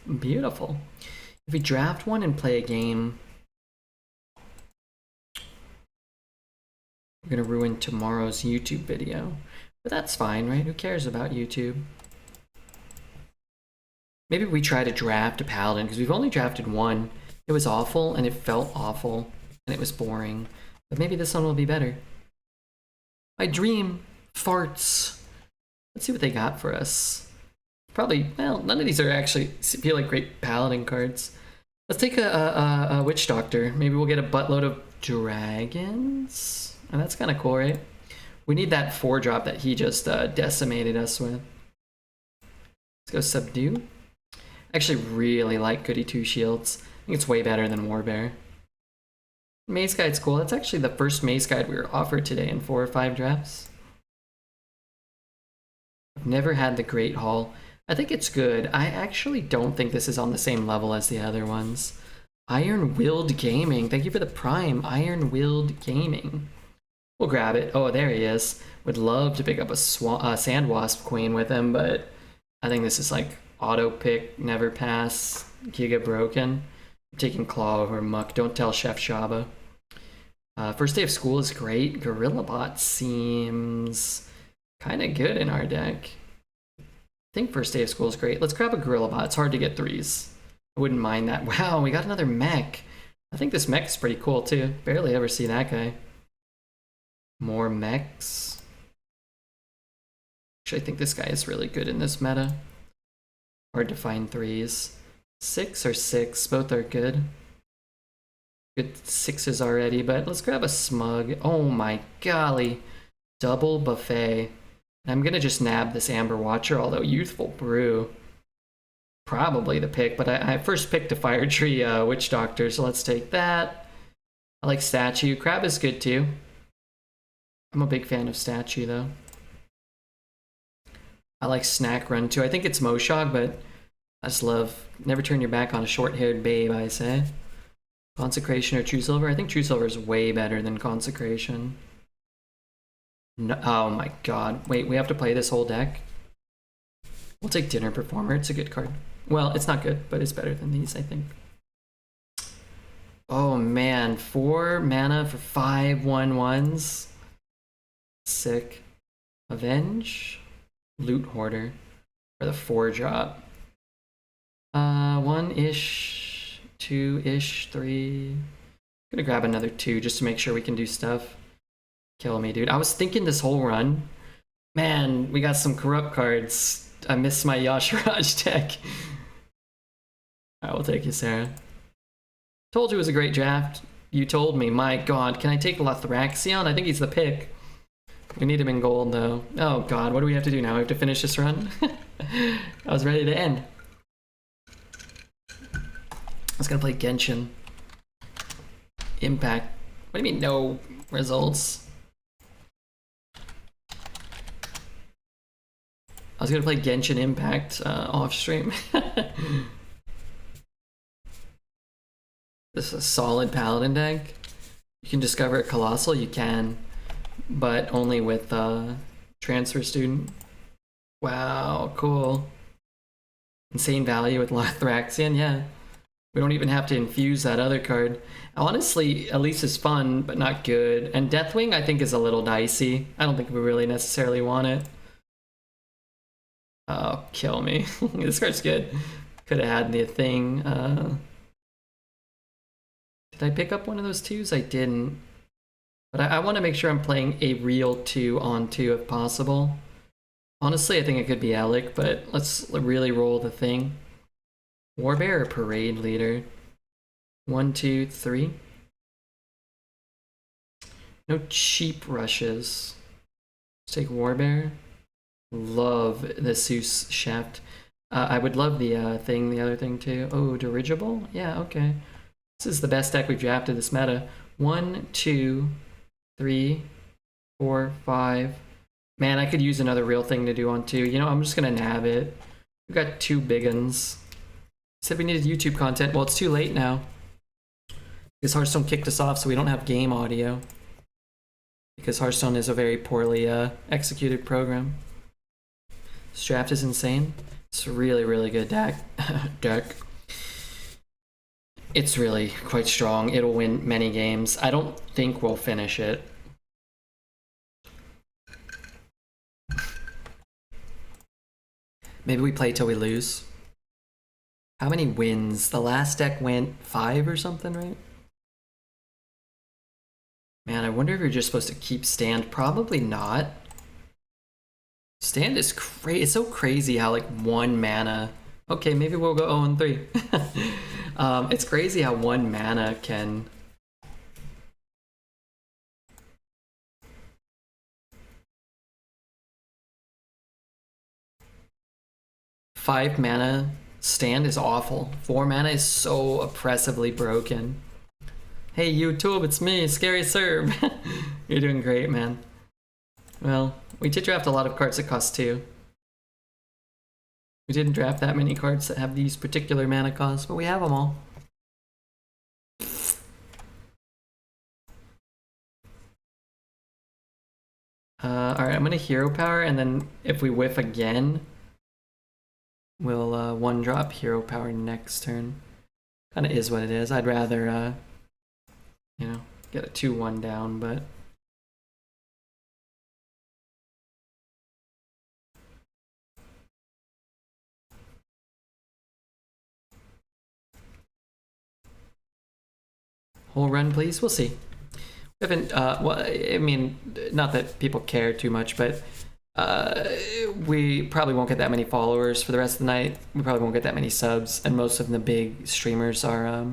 Beautiful. If we draft one and play a game, we're gonna ruin tomorrow's YouTube video. But that's fine, right? Who cares about YouTube? Maybe we try to draft a Paladin, because we've only drafted one. It was awful, and it felt awful, and it was boring. But maybe this one will be better. My dream farts. Let's see what they got for us. Probably, well, none of these are actually feel like great Paladin cards. Let's take a Witch Doctor. Maybe we'll get a buttload of dragons. And that's kind of cool, right? We need that 4-drop that he just decimated us with. Let's go Subdue. I actually really like Goody 2 Shields. I think it's way better than Warbear. Maze Guide's cool. That's actually the first Maze Guide we were offered today in 4 or 5 drafts. I've never had the Great Hall. I think it's good. I actually don't think this is on the same level as the other ones. Iron-Willed Gaming. Thank you for the Prime. Iron-Willed Gaming. We'll grab it. Oh, there he is. Would love to pick up a Sand Wasp Queen with him, but I think this is like auto pick, never pass, Giga Broken. I'm taking Claw over Muck. Don't tell Chef Shaba. First Day of School is great. Gorillabot seems kind of good in our deck. I think First Day of School is great. Let's grab a Gorillabot. It's hard to get 3s. I wouldn't mind that. Wow, we got another mech. I think this mech is pretty cool too. Barely ever see that guy. More mechs. Actually, I think this guy is really good in this meta. Hard to find 3s. 6 or 6, both are good. Good 6s already, but let's grab a Smug. Oh my golly. Double Buffet. I'm gonna just nab this Amber Watcher, although Youthful Brew. Probably the pick, but I first picked a Fire Tree Witch Doctor, so let's take that. I like Statue. Crab is good too. I'm a big fan of Statue though. I like Snack Run too. I think it's Moshog, but I just love never turn your back on a short-haired babe, I say. Consecration or True Silver? I think True Silver is way better than Consecration. No, oh my god. Wait, we have to play this whole deck? We'll take Dinner Performer. It's a good card. Well, it's not good, but it's better than these, I think. Oh man, 4 mana for 5 1/1s. Sick. Avenge. Loot Hoarder. For the 4-drop. 1-ish, 2-ish, 3. Gonna grab another 2 just to make sure we can do stuff. Kill me, dude. I was thinking this whole run, man, we got some corrupt cards. I missed my Yasharaj deck. I will take Ysera. Told you it was a great draft. You told me. My god, can I take Lothraxion? I think he's the pick. We need him in gold, though. Oh god, what do we have to do now? We have to finish this run? I was ready to end. I was gonna play Genshin. Impact. What do you mean no results? I was gonna play Genshin Impact off stream. This is a solid Paladin deck. You can discover a Colossal, you can, but only with Transfer Student. Wow, cool. Insane value with Lothraxion, yeah. We don't even have to infuse that other card. Honestly, Elise is fun, but not good. And Deathwing, I think, is a little dicey. I don't think we really necessarily want it. Oh, kill me. This card's good. Could have had the thing. Did I pick up one of those 2s? I didn't. But I want to make sure I'm playing a real 2 on 2 if possible. Honestly, I think it could be Alec, but let's really roll the thing. Warbear or Parade Leader? 1, 2, 3. No cheap rushes. Let's take Warbear. Love the Seuss Shaft. I would love the thing, the other thing too. Oh, Dirigible? Yeah, okay. This is the best deck we've drafted this meta. 1, 2, 3, 4, 5. Man, I could use another real thing to do on 2. You know, I'm just gonna nab it. We've got 2 big uns. Said we needed YouTube content. Well, it's too late now. Because Hearthstone kicked us off, so we don't have game audio. Because Hearthstone is a very poorly executed program. This draft is insane. It's a really, really good deck. It's really quite strong. It'll win many games. I don't think we'll finish it. Maybe we play till we lose. How many wins? The last deck went 5 or something, right? Man, I wonder if you're just supposed to keep stand. Probably not. Stand is crazy. It's so crazy how like 1 mana. Okay, maybe we'll go 0-3. It's crazy how 1 mana can. Five mana stand is awful. 4 mana is so oppressively broken. Hey YouTube, it's me, Scary Serb. You're doing great, man. Well, we did draft a lot of cards that cost 2. We didn't draft that many cards that have these particular mana costs, but we have them all. Alright, I'm gonna hero power, and then if we whiff again, we'll 1-drop hero power next turn. Kinda is what it is. I'd rather, you know, get a 2-1 down, but... Whole run, please? We'll see. We haven't, well, I mean, not that people care too much, but we probably won't get that many followers for the rest of the night. We probably won't get that many subs, and most of the big streamers are,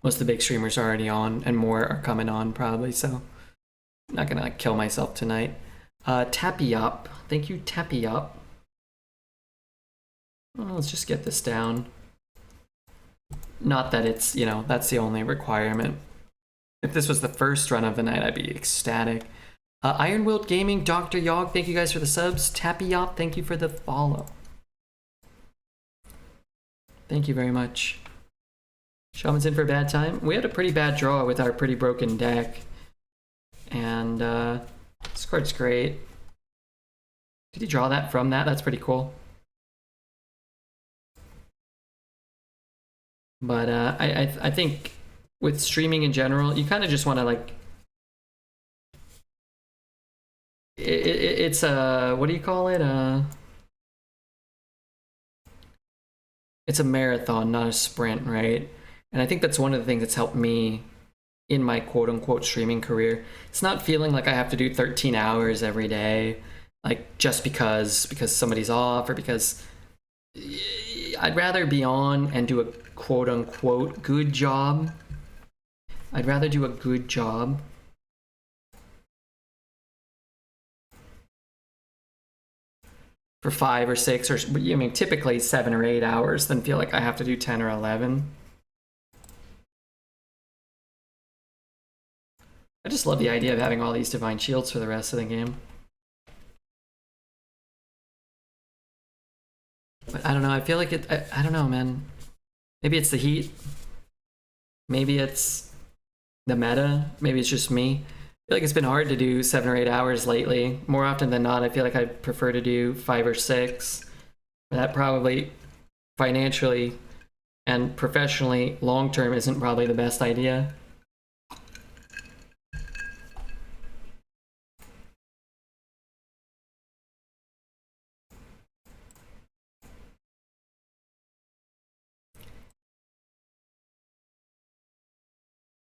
most of the big streamers are already on, and more are coming on probably, so I'm not gonna like kill myself tonight. Tappy up. Thank you, Tappy up. Well, let's just get this down. Not that it's, you know, that's the only requirement. If this was the first run of the night, I'd be ecstatic. Iron Willed Gaming, Dr. Yogg, thank you guys for the subs. Tappy Yop, thank you for the follow. Thank you very much. Shaman's in for a bad time. We had a pretty bad draw with our pretty broken deck. And this card's great. Did he draw that from that? That's pretty cool. But I think with streaming in general, you kind of just want to like... It's a... what do you call it? It's a marathon, not a sprint, right? And I think that's one of the things that's helped me in my quote-unquote streaming career. It's not feeling like I have to do 13 hours every day, like just because somebody's off or because... I'd rather be on and do a quote-unquote good job. I'd rather do a good job for 5 or 6 or, I mean, typically 7 or 8 hours than feel like I have to do 10 or 11. I just love the idea of having all these divine shields for the rest of the game. But I don't know, I feel like it, I don't know, man. Maybe it's the heat. Maybe it's the meta. Maybe it's just me. I feel like it's been hard to do 7 or 8 hours lately. More often than not, I feel like I'd prefer to do 5 or 6. That probably, financially and professionally, long-term isn't probably the best idea.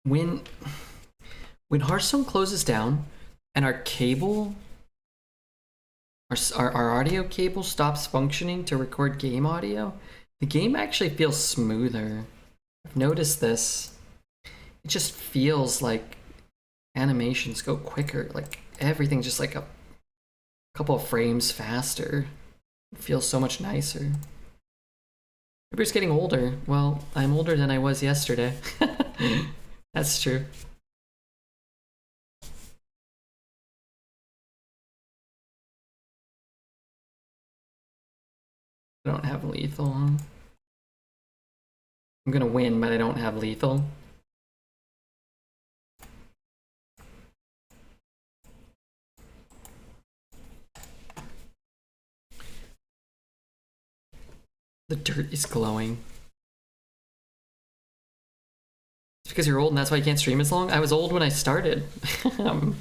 When Hearthstone closes down and our cable, our audio cable stops functioning to record game audio, the game actually feels smoother. I've noticed this. It just feels like animations go quicker, like everything's just like a couple of frames faster. It feels so much nicer. Maybe it's getting older. Well, I'm older than I was yesterday. That's true. I don't have lethal. I'm gonna win, but I don't have lethal. The dirt is glowing. It's because you're old and that's why you can't stream as long? I was old when I started. I'm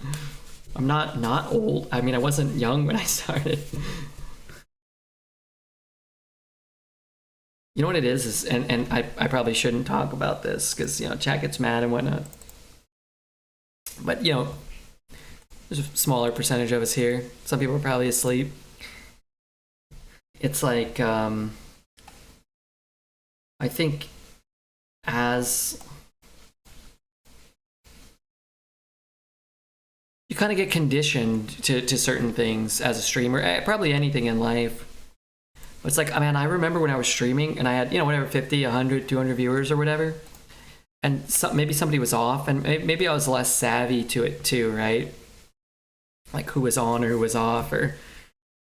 not old. I mean, I wasn't young when I started. You know what it is and I probably shouldn't talk about this because, you know, chat gets mad and whatnot. But, you know, there's a smaller percentage of us here. Some people are probably asleep. It's like, I think as you kind of get conditioned to certain things as a streamer, probably anything in life. It's like, I mean, I remember when I was streaming and I had, you know, whatever, 50, 100, 200 viewers or whatever. And maybe somebody was off and maybe I was less savvy to it too, right? Like who was on or who was off or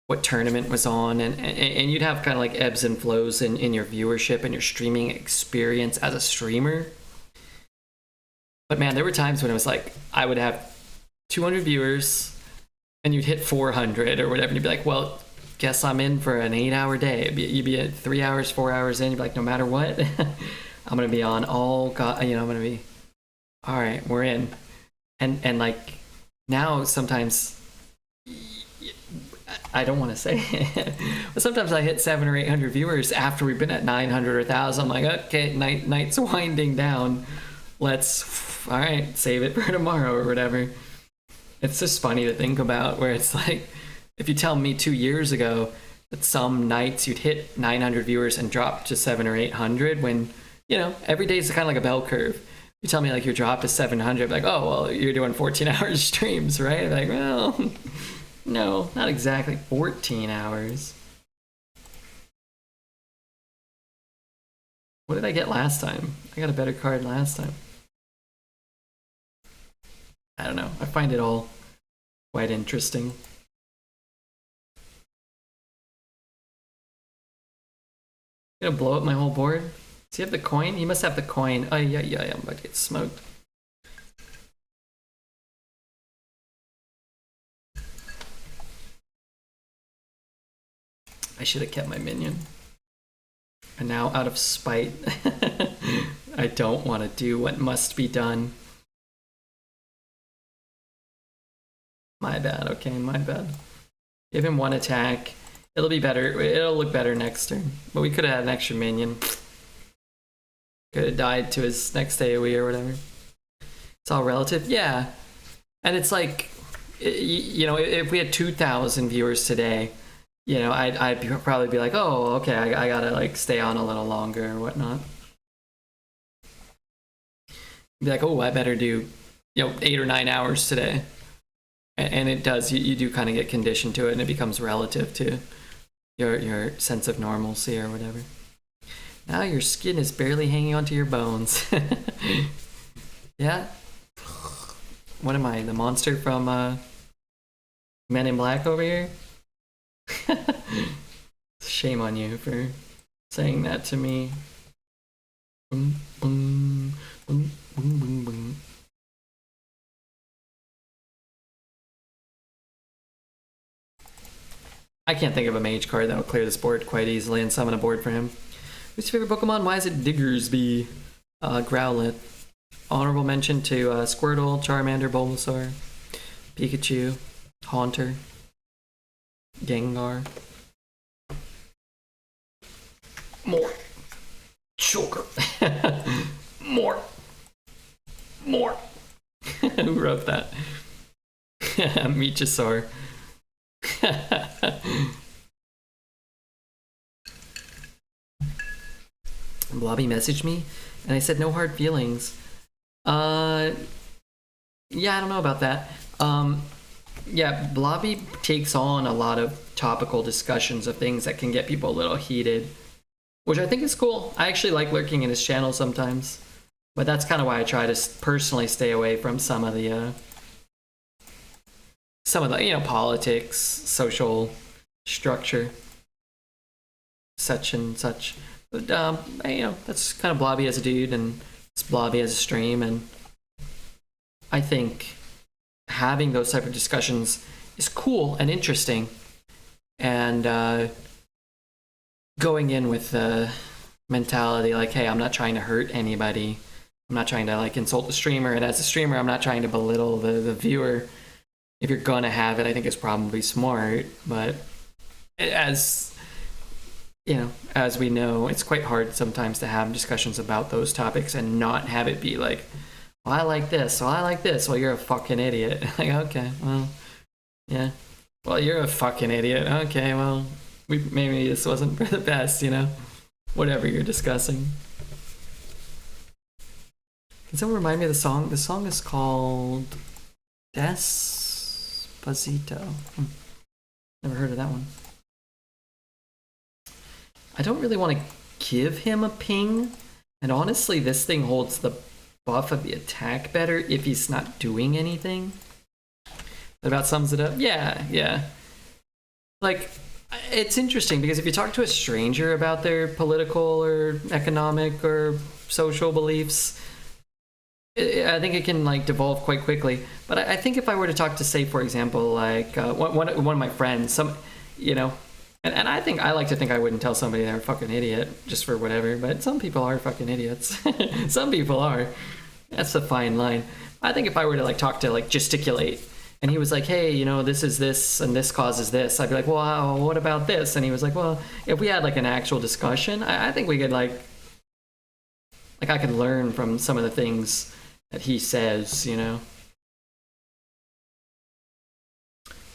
what tournament was on. And you'd have kind of like ebbs and flows in your viewership and your streaming experience as a streamer. But man, there were times when it was like, I would have 200 viewers and you'd hit 400 or whatever. And you'd be like, well, guess I'm in for an 8-hour day. You'd be at 3 hours, 4 hours in. You'd be like, no matter what, I'm going to be on all, God, you know, I'm going to be, all right, we're in. And like now sometimes, I don't want to say it, but sometimes I hit 700 or 800 viewers after we've been at 900 or 1,000. I'm like, okay, night's winding down. Let's, all right, save it for tomorrow or whatever. It's just funny to think about where it's like, if you tell me 2 years ago that some nights you'd hit 900 viewers and drop to 700 or 800 when, you know, every day is kind of like a bell curve. You tell me like your drop to 700, like, oh, well, you're doing 14-hour streams, right? I'm like, well, no, not exactly 14 hours. What did I get last time? I got a better card last time. I don't know. I find it all quite interesting. Gonna blow up my whole board. Does he have the coin? He must have the coin. Oh yeah, I'm about to get smoked. I should have kept my minion. And now, out of spite, I don't want to do what must be done. My bad, okay, my bad. Give him one attack. It'll be better. It'll look better next turn. But we could have had an extra minion. Could have died to his next AoE or whatever. It's all relative. Yeah. And it's like, you know, if we had 2,000 viewers today, you know, I'd probably be like, oh, okay, I gotta like stay on a little longer or whatnot. Be like, oh, I better do, you know, 8 or 9 hours today. And it does, you do kind of get conditioned to it and it becomes relative to your sense of normalcy or whatever. Now your skin is barely hanging onto your bones. Yeah? What am I, the monster from Men in Black over here? Shame on you for saying that to me. Boom, boom, boom, boom, boom, boom. I can't think of a mage card that will clear this board quite easily and summon a board for him. Who's your favorite Pokemon? Why is it Diggersby? Growlithe. Honorable mention to Squirtle, Charmander, Bulbasaur, Pikachu, Haunter, Gengar. More. Choker. More. Who wrote that? Meechosaur. Blobby messaged me and I said no hard feelings. Yeah, I don't know about that. Yeah, Blobby takes on a lot of topical discussions of things that can get people a little heated, which I think is cool. I actually like lurking in his channel sometimes, but that's kind of why I try to personally stay away from some of the you know, politics, social structure, such and such. But you know, that's kind of Blobby as a dude, and it's Blobby as a stream, and I think having those type of discussions is cool and interesting, and going in with the mentality like, hey, I'm not trying to hurt anybody. I'm not trying to like insult the streamer, and as a streamer, I'm not trying to belittle the viewer. If you're gonna have it, I think it's probably smart, but as you know, as we know, it's quite hard sometimes to have discussions about those topics and not have it be like, well, I like this, so I like this. Well, you're a fucking idiot. Like, okay, well, yeah. Well, you're a fucking idiot. Okay, well, maybe this wasn't for the best, you know? Whatever you're discussing. Can someone remind me of the song? The song is called Despacito. Never heard of that one. I don't really want to give him a ping. And honestly, this thing holds the buff of the attack better if he's not doing anything. That about sums it up. Yeah. Like, it's interesting because if you talk to a stranger about their political or economic or social beliefs, I think it can like devolve quite quickly. But I think if I were to talk to, say, for example, like one of my friends, some, you know, and I like to think I wouldn't tell somebody they're a fucking idiot just for whatever, but some people are fucking idiots. Some people are. That's a fine line. I think if I were to like talk to like gesticulate, and he was like, hey, you know, this is this and this causes this, I'd be like, well, what about this? And he was like, well, if we had like an actual discussion, I think we could like I could learn from some of the things that he says, you know.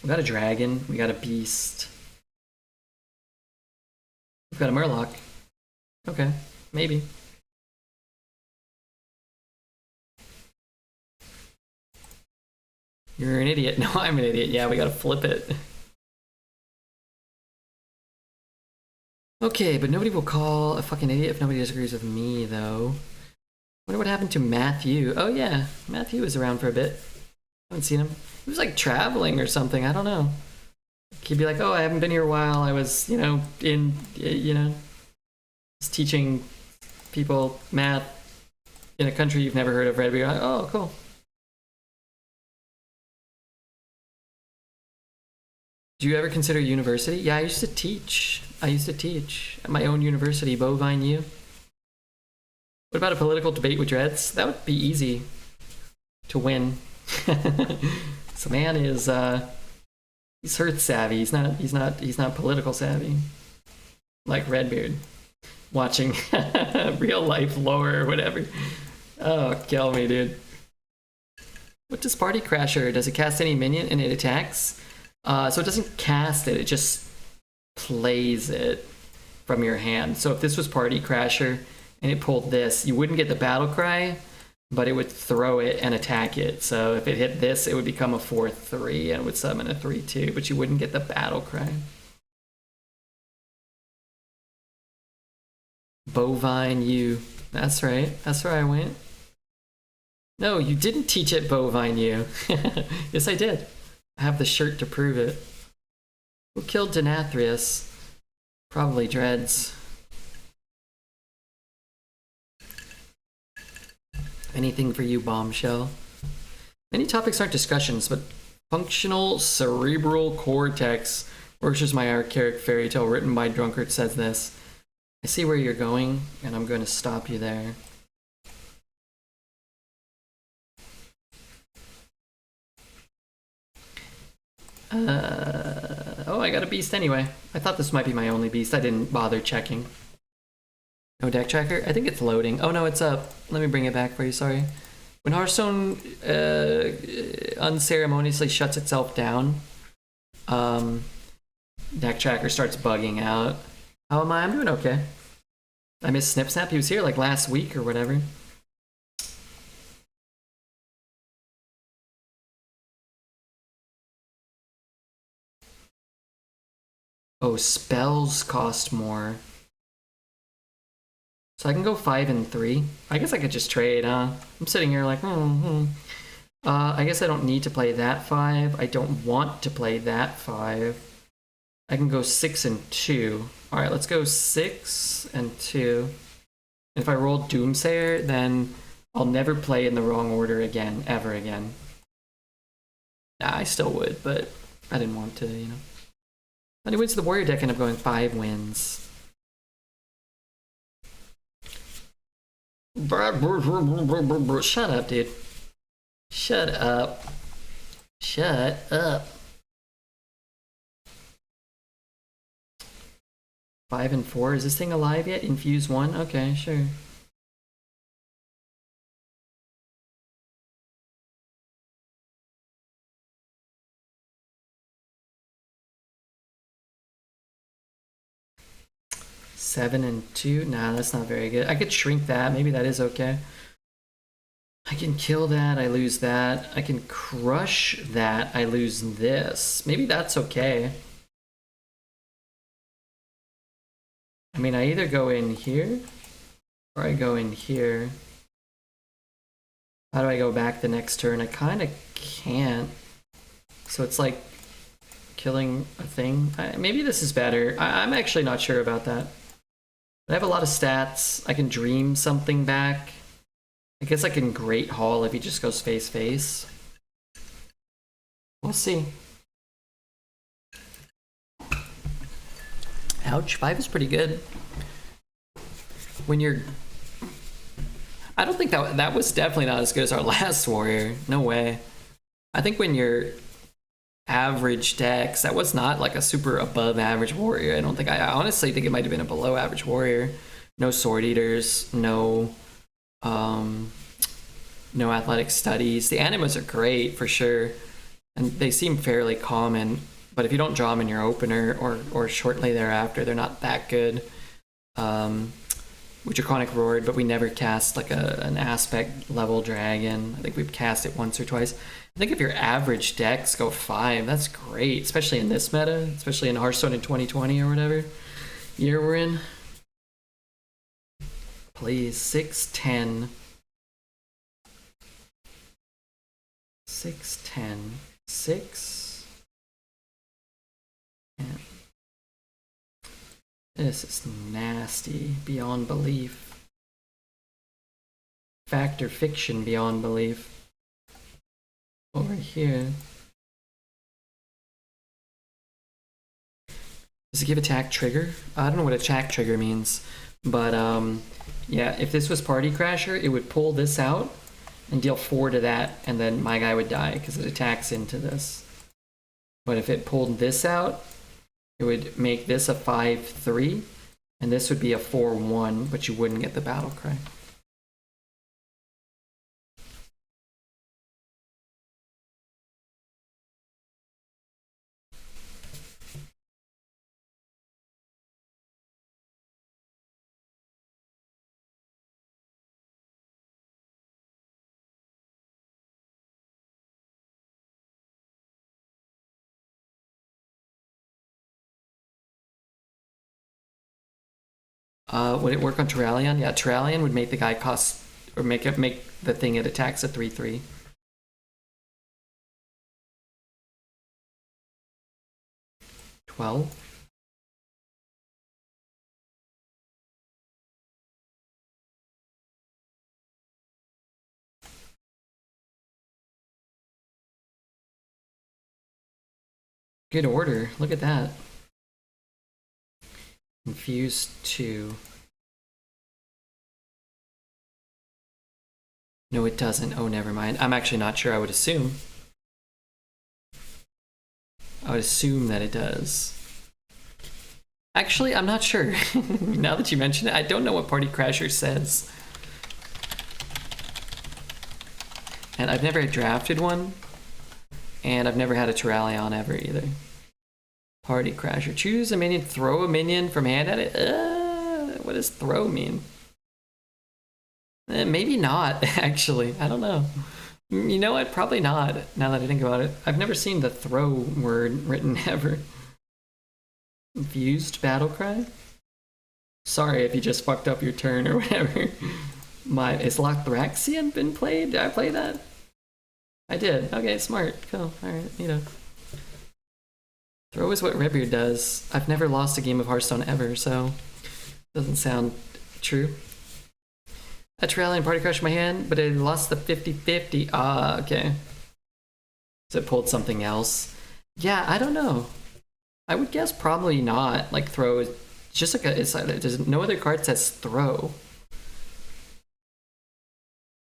We got a dragon, we got a beast. We've got a murloc. Okay, maybe. You're an idiot. No, I'm an idiot. Yeah, we gotta flip it. Okay, but nobody will call a fucking idiot if nobody disagrees with me, though. Wonder what happened to Matthew. Oh yeah, Matthew was around for a bit. Haven't seen him. He was like traveling or something. I don't know. He'd be like, oh, I haven't been here a while. I was, you know, just teaching people math in a country you've never heard of. Red. Be like, oh, cool. Do you ever consider university? Yeah, I used to teach. At my own university, Bovine U. What about a political debate with Dreads? That would be easy to win. This man is he's Hearth savvy. He's not political savvy. Like Redbeard. Watching real life lore or whatever. Oh, kill me, dude. What does Party Crasher? Does it cast any minion and it attacks? So it doesn't cast it, it just plays it from your hand. So if this was Party Crasher and it pulled this, you wouldn't get the battle cry, but it would throw it and attack it. So if it hit this, it would become a 4/3 and would summon a 3/2, but you wouldn't get the battle cry. Bovine U. That's right. That's where I went. No, you didn't teach it, Bovine U. Yes, I did. I have the shirt to prove it. Who killed Nathria? Probably Dreads. Anything for you, Bombshell. Many topics aren't discussions, but functional cerebral cortex, Worship's my archaic fairy tale written by Drunkard, says this. I see where you're going, and I'm going to stop you there. Oh, I got a beast anyway. I thought this might be my only beast. I didn't bother checking. No deck tracker? I think it's loading. Oh no, it's up. Let me bring it back for you, sorry. When Hearthstone unceremoniously shuts itself down, deck tracker starts bugging out. How am I? I'm doing okay. I missed Snip Snap. He was here like last week or whatever. Oh, spells cost more. So I can go 5 and 3. I guess I could just trade, huh? I'm sitting here like, I guess I don't need to play that 5. I don't want to play that 5. I can go 6 and 2. Alright, let's go 6 and 2. If I roll Doomsayer, then I'll never play in the wrong order again, ever again. Nah, I still would, but I didn't want to, you know. How many wins the Warrior deck end up going? 5 wins. Shut up, dude. Shut up. Shut up. 5 and 4. Is this thing alive yet? Infuse 1? Okay, sure. Seven and 2? Nah, that's not very good. I could shrink that. Maybe that is okay. I can kill that. I lose that. I can crush that. I lose this. Maybe that's okay. I mean, I either go in here or I go in here. How do I go back the next turn? I kind of can't. So it's like killing a thing. Maybe this is better. I'm actually not sure about that. I have a lot of stats. I can dream something back. I guess I can Great Hall if he just goes face-face. We'll see. Ouch, 5 is pretty good. When you're... I don't think that was definitely not as good as our last warrior. No way. I think when you're average decks, that was not like a super above average warrior. I don't think, I honestly think it might have been a below average warrior. No sword eaters, no athletic studies. The animas are great for sure, and they seem fairly common, but if you don't draw them in your opener or shortly thereafter, they're not that good. With Draconic Roared, but we never cast like an aspect level dragon. I think we've cast it once or twice. I think if your average decks go 5, that's great, especially in this meta, especially in Hearthstone in 2020 or whatever year we're in. Please, 6, 10. 6, 10. 6. Man. This is nasty beyond belief. Fact or fiction beyond belief. Over here. Does it give attack trigger? I don't know what attack trigger means, but yeah, if this was Party Crasher, it would pull this out and deal 4 to that, and then my guy would die because it attacks into this. But if it pulled this out, it would make this a 5/3, and this would be a 4/1, but you wouldn't get the battle cry. Would it work on Terralion? Yeah, Terralion would make the guy cost, or make the thing it attacks a 3/3. Good order. Look at that. Infuse 2. No, it doesn't. Oh, never mind. I'm actually not sure. I would assume. I would assume that it does. Actually, I'm not sure. Now that you mention it, I don't know what Party Crasher says. And I've never drafted one. And I've never had a Terralion ever either. Party Crasher. Choose a minion, throw a minion from hand at it? What does throw mean? Maybe not, actually. I don't know. You know what? Probably not, now that I think about it. I've never seen the throw word written ever. Infused Battlecry? Sorry if you just fucked up your turn or whatever. Is Lothraxion been played? Did I play that? I did. Okay, smart. Cool. Alright, you know. Throw is what Redbeard does. I've never lost a game of Hearthstone ever, so doesn't sound true. A Terralion Party crashed my hand, but it lost the 50-50. Ah, okay. So it pulled something else. Yeah, I don't know. I would guess probably not. Like throw is just like there's no other card says throw.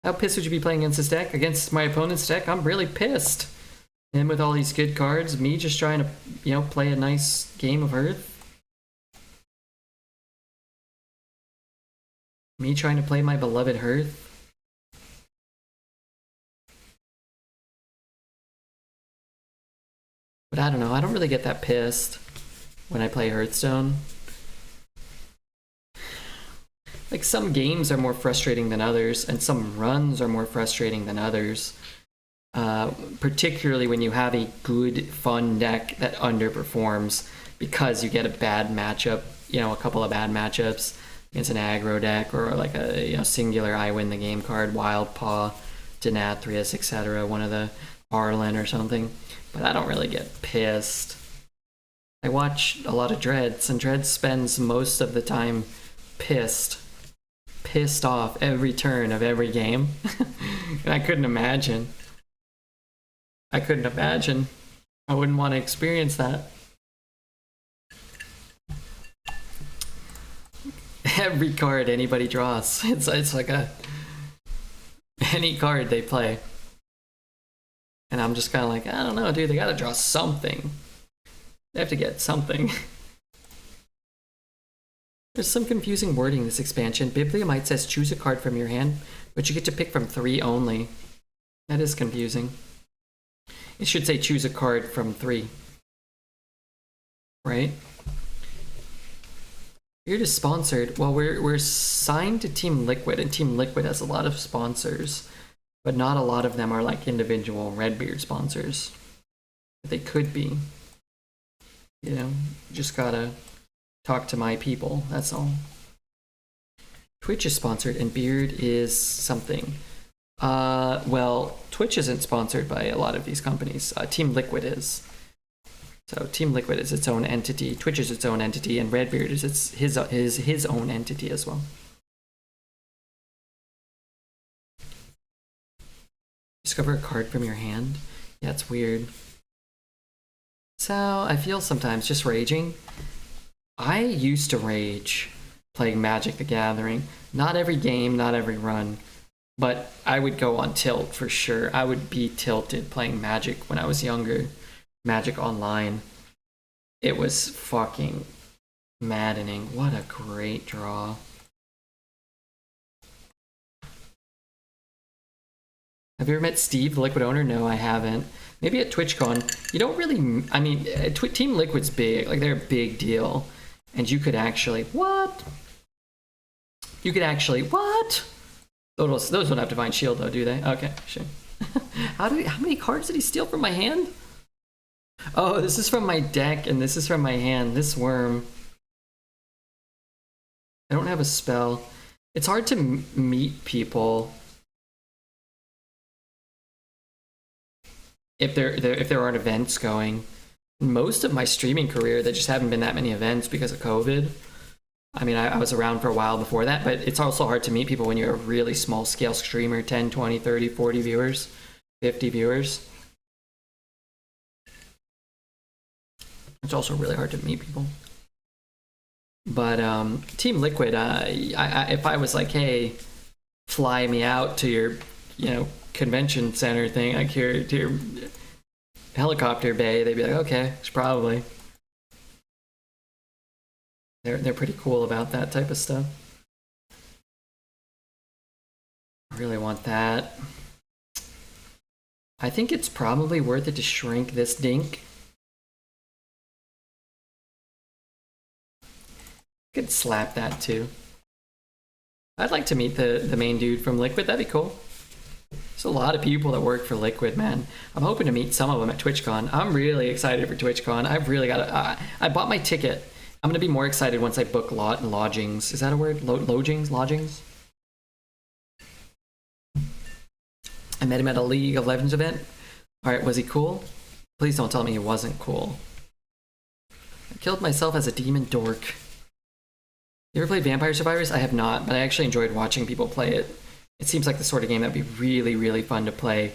How pissed would you be playing against this deck? Against my opponent's deck? I'm really pissed. Him with all these good cards, me just trying to, you know, play a nice game of Hearth. Me trying to play my beloved Hearth. But I don't know, I don't really get that pissed when I play Hearthstone. Like, some games are more frustrating than others, and some runs are more frustrating than others. Particularly when you have a good, fun deck that underperforms because you get a bad matchup, you know, a couple of bad matchups against an aggro deck, or like a singular I win the game card, Wild Paw, Nathria, etc., one of the Arlen or something. But I don't really get pissed. I watch a lot of Dreads, and Dreads spends most of the time pissed off every turn of every game. And I couldn't imagine. I wouldn't want to experience that. Every card anybody draws, it's like any card they play. And I'm just kind of like, I don't know, dude, they gotta draw something. They have to get something. There's some confusing wording in this expansion. Bibliomite says choose a card from your hand, but you get to pick from 3 only. That is confusing. It should say choose a card from 3. Right? Beard is sponsored. Well, we're signed to Team Liquid, and Team Liquid has a lot of sponsors, but not a lot of them are like individual Redbeard sponsors. But they could be. You know, just gotta talk to my people, that's all. Twitch is sponsored, and Beard is something. Well, Twitch isn't sponsored by a lot of these companies. Team Liquid is. So Team Liquid is its own entity, Twitch is its own entity, and Redbeard is his own entity as well. Discover a card from your hand? Yeah, it's weird. So I feel sometimes just raging. I used to rage playing Magic the Gathering. Not every game, not every run. But I would go on tilt for sure. I would be tilted playing Magic when I was younger. Magic Online. It was fucking maddening. What a great draw. Have you ever met Steve, the Liquid owner? No, I haven't. Maybe at TwitchCon. You don't really... I mean, Team Liquid's big. Like, they're a big deal. And you could actually... What? You could actually... What? Those don't have Divine Shield, though, do they? Okay, sure. How many cards did he steal from my hand? Oh, this is from my deck, and this is from my hand. This worm. I don't have a spell. It's hard to meet people if there aren't events going. Most of my streaming career, there just haven't been that many events because of COVID. I mean, I was around for a while before that, but it's also hard to meet people when you're a really small scale streamer, 10, 20, 30, 40 viewers, 50 viewers. It's also really hard to meet people. But Team Liquid, if I was like, hey, fly me out to your, convention center thing, like here to your helicopter bay, they'd be like, okay, probably. They're pretty cool about that type of stuff. I really want that. I think it's probably worth it to shrink this dink. Could slap that too. I'd like to meet the main dude from Liquid. That'd be cool. There's a lot of people that work for Liquid, man. I'm hoping to meet some of them at TwitchCon. I'm really excited for TwitchCon. I've really got I bought my ticket. I'm gonna be more excited once I book lodgings. Is that a word? Lodgings? I met him at a League of Legends event. All right, was he cool? Please don't tell me he wasn't cool. I killed myself as a demon dork. You ever played Vampire Survivors? I have not, but I actually enjoyed watching people play it. It seems like the sort of game that'd be really, really fun to play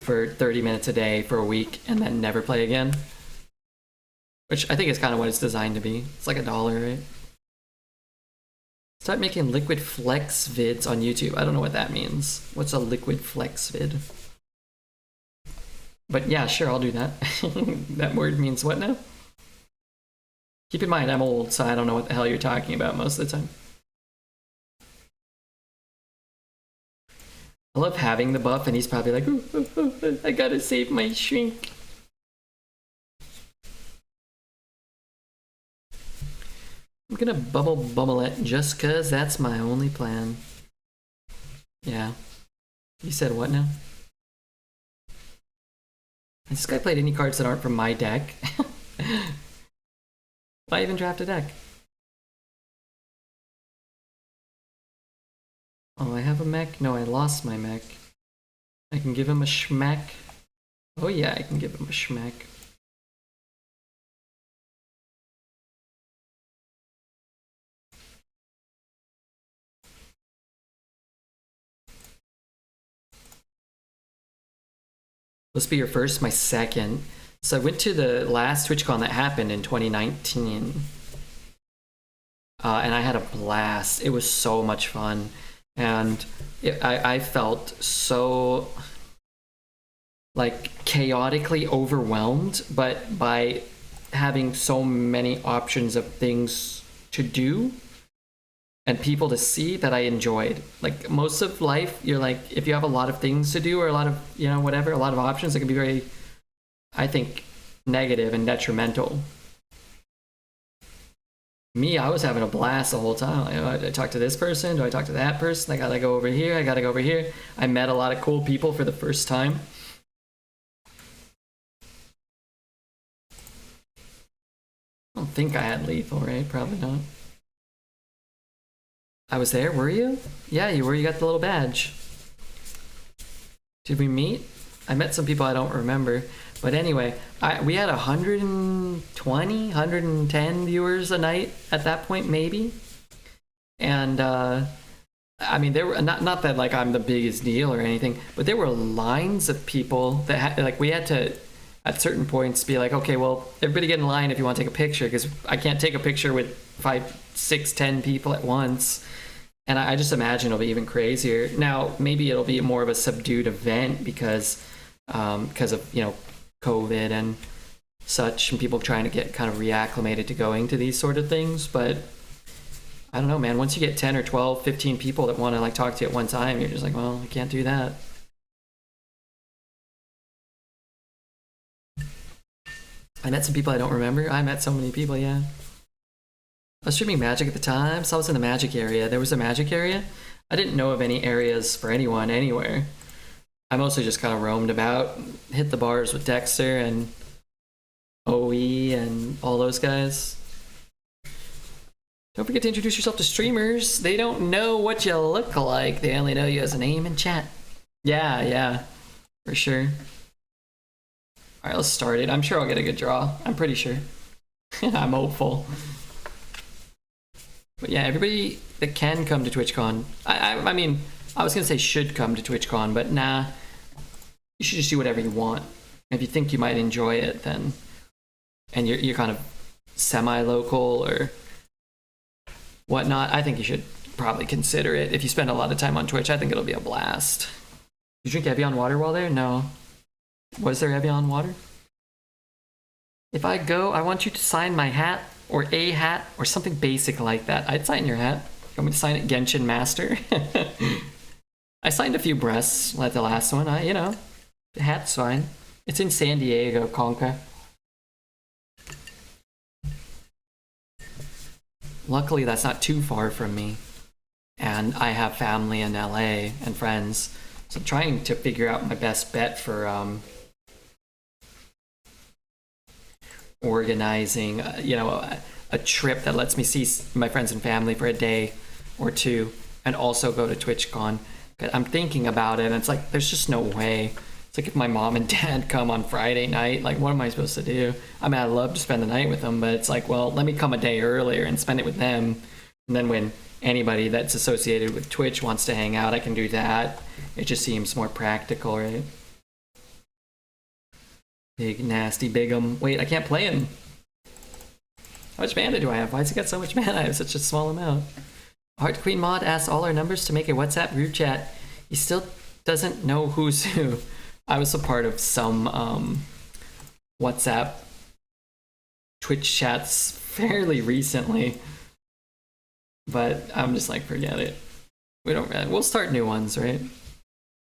for 30 minutes a day for a week and then never play again. Which I think is kind of what it's designed to be. It's like $1, right? Start making liquid flex vids on YouTube. I don't know what that means. What's a liquid flex vid? But yeah, sure, I'll do that. That word means what now? Keep in mind, I'm old, so I don't know what the hell you're talking about most of the time. I love having the buff, and he's probably like, ooh, ooh, ooh, I gotta save my shrink. I'm gonna bubble it just cause that's my only plan. Yeah. You said what now? Has this guy played any cards that aren't from my deck? Why even draft a deck? Oh, I have a mech? No, I lost my mech. I can give him a schmack. Oh yeah, I can give him a schmack. This be your first? My second. So I went to the last TwitchCon that happened in 2019. And I had a blast. It was so much fun. And I felt so like chaotically overwhelmed, but by having so many options of things to do and people to see that I enjoyed. Like most of life, you're like, if you have a lot of things to do or a lot of, you know, whatever, a lot of options, it can be very, I think, negative and detrimental. Me, I was having a blast the whole time. Like, I talk to this person, do I talk to that person? I gotta go over here, I gotta go over here. I met a lot of cool people for the first time. I don't think I had lethal, right? Probably not. I was there, were you? Yeah, you were. You got the little badge. Did we meet? I met some people I don't remember. But anyway, we had 120, 110 viewers a night at that point, maybe. And I mean, there were not that like I'm the biggest deal or anything, but there were lines of people that had, like, we had to at certain points be like, okay, well, everybody get in line if you want to take a picture, because I can't take a picture with 5, 6, 10 people at once. And I just imagine it'll be even crazier. Now, maybe it'll be more of a subdued event because of, you know, COVID and such, and people trying to get kind of reacclimated to going to these sort of things. But I don't know, man, once you get 10 or 12, 15 people that want to like talk to you at one time, you're just like, well, I can't do that. I met some people I don't remember. I met so many people, yeah. I was streaming Magic at the time, so I was in the Magic area. There was a Magic area. I didn't know of any areas for anyone anywhere. I mostly just kind of roamed about, hit the bars with Dexter and OE and all those guys. Don't forget to introduce yourself to streamers. They don't know what you look like. They only know you as a name in chat. Yeah, for sure. All right, let's start it. I'm sure I'll get a good draw. I'm pretty sure. I'm hopeful. But yeah, everybody that can come to TwitchCon, I mean, I was gonna say should come to TwitchCon, but nah, you should just do whatever you want. If you think you might enjoy it, then, and you're kind of semi-local or whatnot, I think you should probably consider it. If you spend a lot of time on Twitch, I think it'll be a blast. You drink Evian water while there? No. Was there Evian water? If I go, I want you to sign my hat, or a hat, or something basic like that. I'd sign your hat. You want me to sign it Genshin Master? I signed a few breasts like the last one. You know, the hat's fine. It's in San Diego, Conca. Luckily, that's not too far from me. And I have family in LA and friends. So I'm trying to figure out my best bet for organizing, you know, a trip that lets me see my friends and family for a day or two and also go to TwitchCon. I'm thinking about it, and it's like, there's just no way. It's like if my mom and dad come on Friday night, like, what am I supposed to do? I mean, I'd love to spend the night with them, but it's like, well, let me come a day earlier and spend it with them. And then when anybody that's associated with Twitch wants to hang out, I can do that. It just seems more practical, right? Big, nasty Bigum. Wait, I can't play him. How much mana do I have? Why has he got so much mana? I have such a small amount. Heart Queen Mod asks all our numbers to make a WhatsApp group chat. He still doesn't know who's who. I was a part of some WhatsApp Twitch chats fairly recently, but I'm just like, forget it. We'll start new ones, right?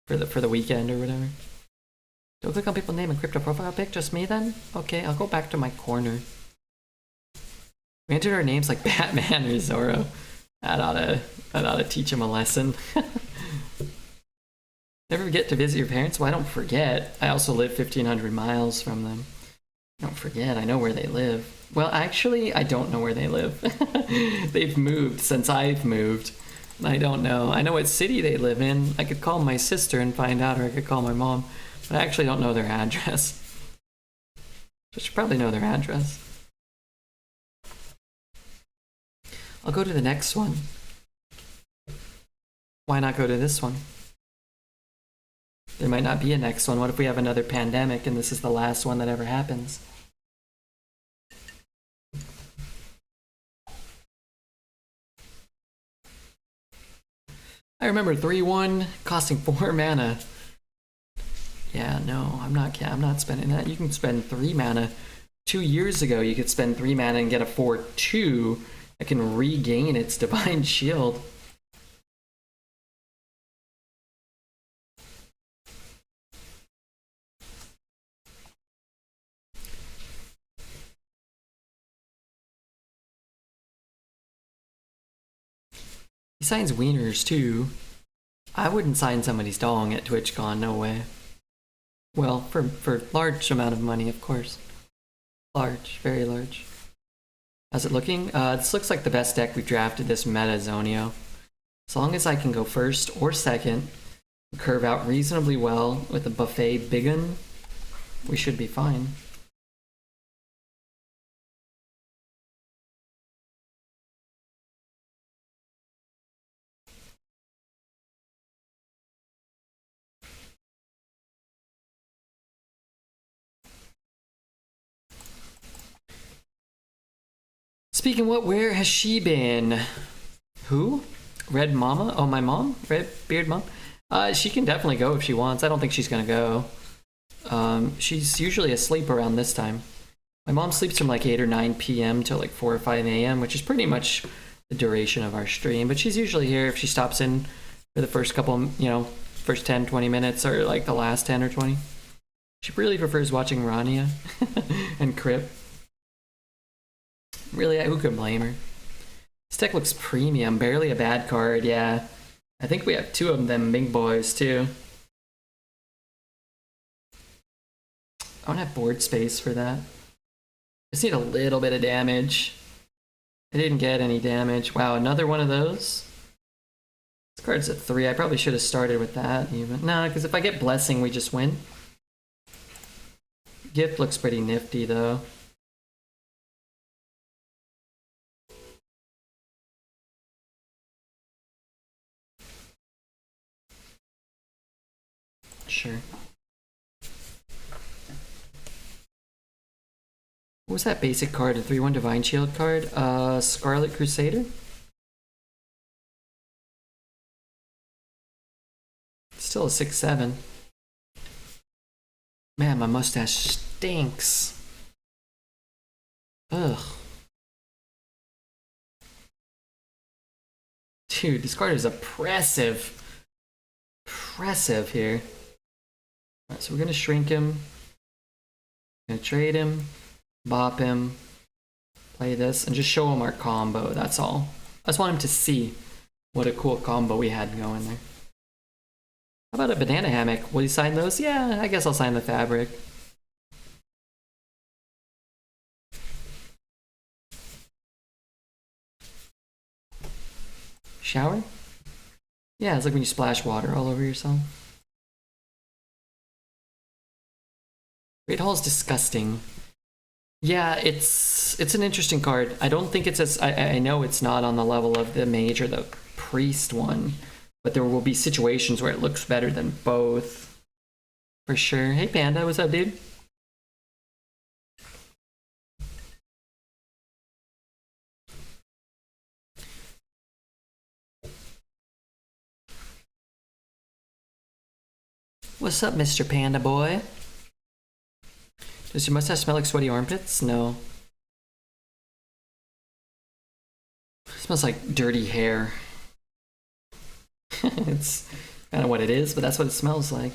For the weekend or whatever. Don't click on people's name and crypto profile pic. Just me then? Okay, I'll go back to my corner. We entered our names like Batman or Zorro. That ought to teach him a lesson. Never forget to visit your parents? Well, I don't forget. I also live 1,500 miles from them. I don't forget. I know where they live. Well, actually, I don't know where they live. They've moved since I've moved. I don't know. I know what city they live in. I could call my sister and find out, or I could call my mom. But I actually don't know their address. I should probably know their address. I'll go to the next one. Why not go to this one? There might not be a next one. What if we have another pandemic and this is the last one that ever happens? I remember 3-1 costing 4 mana. Yeah, no, I'm not spending that. You can spend 3 mana. 2 years ago, you could spend 3 mana and get a 4/2 that can regain its Divine Shield. He signs wieners too. I wouldn't sign somebody's dong at TwitchCon, no way. Well, for large amount of money, of course. Large, very large. How's it looking? This looks like the best deck we've drafted this meta, Zonio. As long as I can go first or second, curve out reasonably well with a buffet biggin, we should be fine. Speaking of what, where has she been? Who? Red Mama? Oh, my mom? Red Beard Mom? She can definitely go if she wants. I don't think she's gonna go. She's usually asleep around this time. My mom sleeps from like 8 or 9 p.m. till like 4 or 5 a.m., which is pretty much the duration of our stream. But she's usually here if she stops in for the first couple, first 10, 20 minutes or like the last 10 or 20. She really prefers watching Rania and Crip. Really, who could blame her? This deck looks premium, barely a bad card, yeah. I think we have 2 of them big boys, too. I don't have board space for that. I just need a little bit of damage. I didn't get any damage. Wow, another one of those? This card's at 3. I probably should have started with that, even. No, because if I get Blessing, we just win. Gift looks pretty nifty, though. Sure. What was that basic card? A 3-1 Divine Shield card? Scarlet Crusader? Still a 6/7. Man, my mustache stinks. Ugh. Dude, this card is oppressive. Oppressive here. Alright, so we're gonna shrink him. Gonna trade him. Bop him. Play this. And just show him our combo, that's all. I just want him to see what a cool combo we had going there. How about a banana hammock? Will you sign those? Yeah, I guess I'll sign the fabric. Shower? Yeah, it's like when you splash water all over yourself. Great Hall is disgusting. Yeah, it's an interesting card. I don't think it's as... I know it's not on the level of the mage or the priest one, but there will be situations where it looks better than both. For sure. Hey Panda, what's up, dude? What's up, Mr. Panda Boy? Does your mustache smell like sweaty armpits? No. It smells like dirty hair. It's kind of what it is, but that's what it smells like.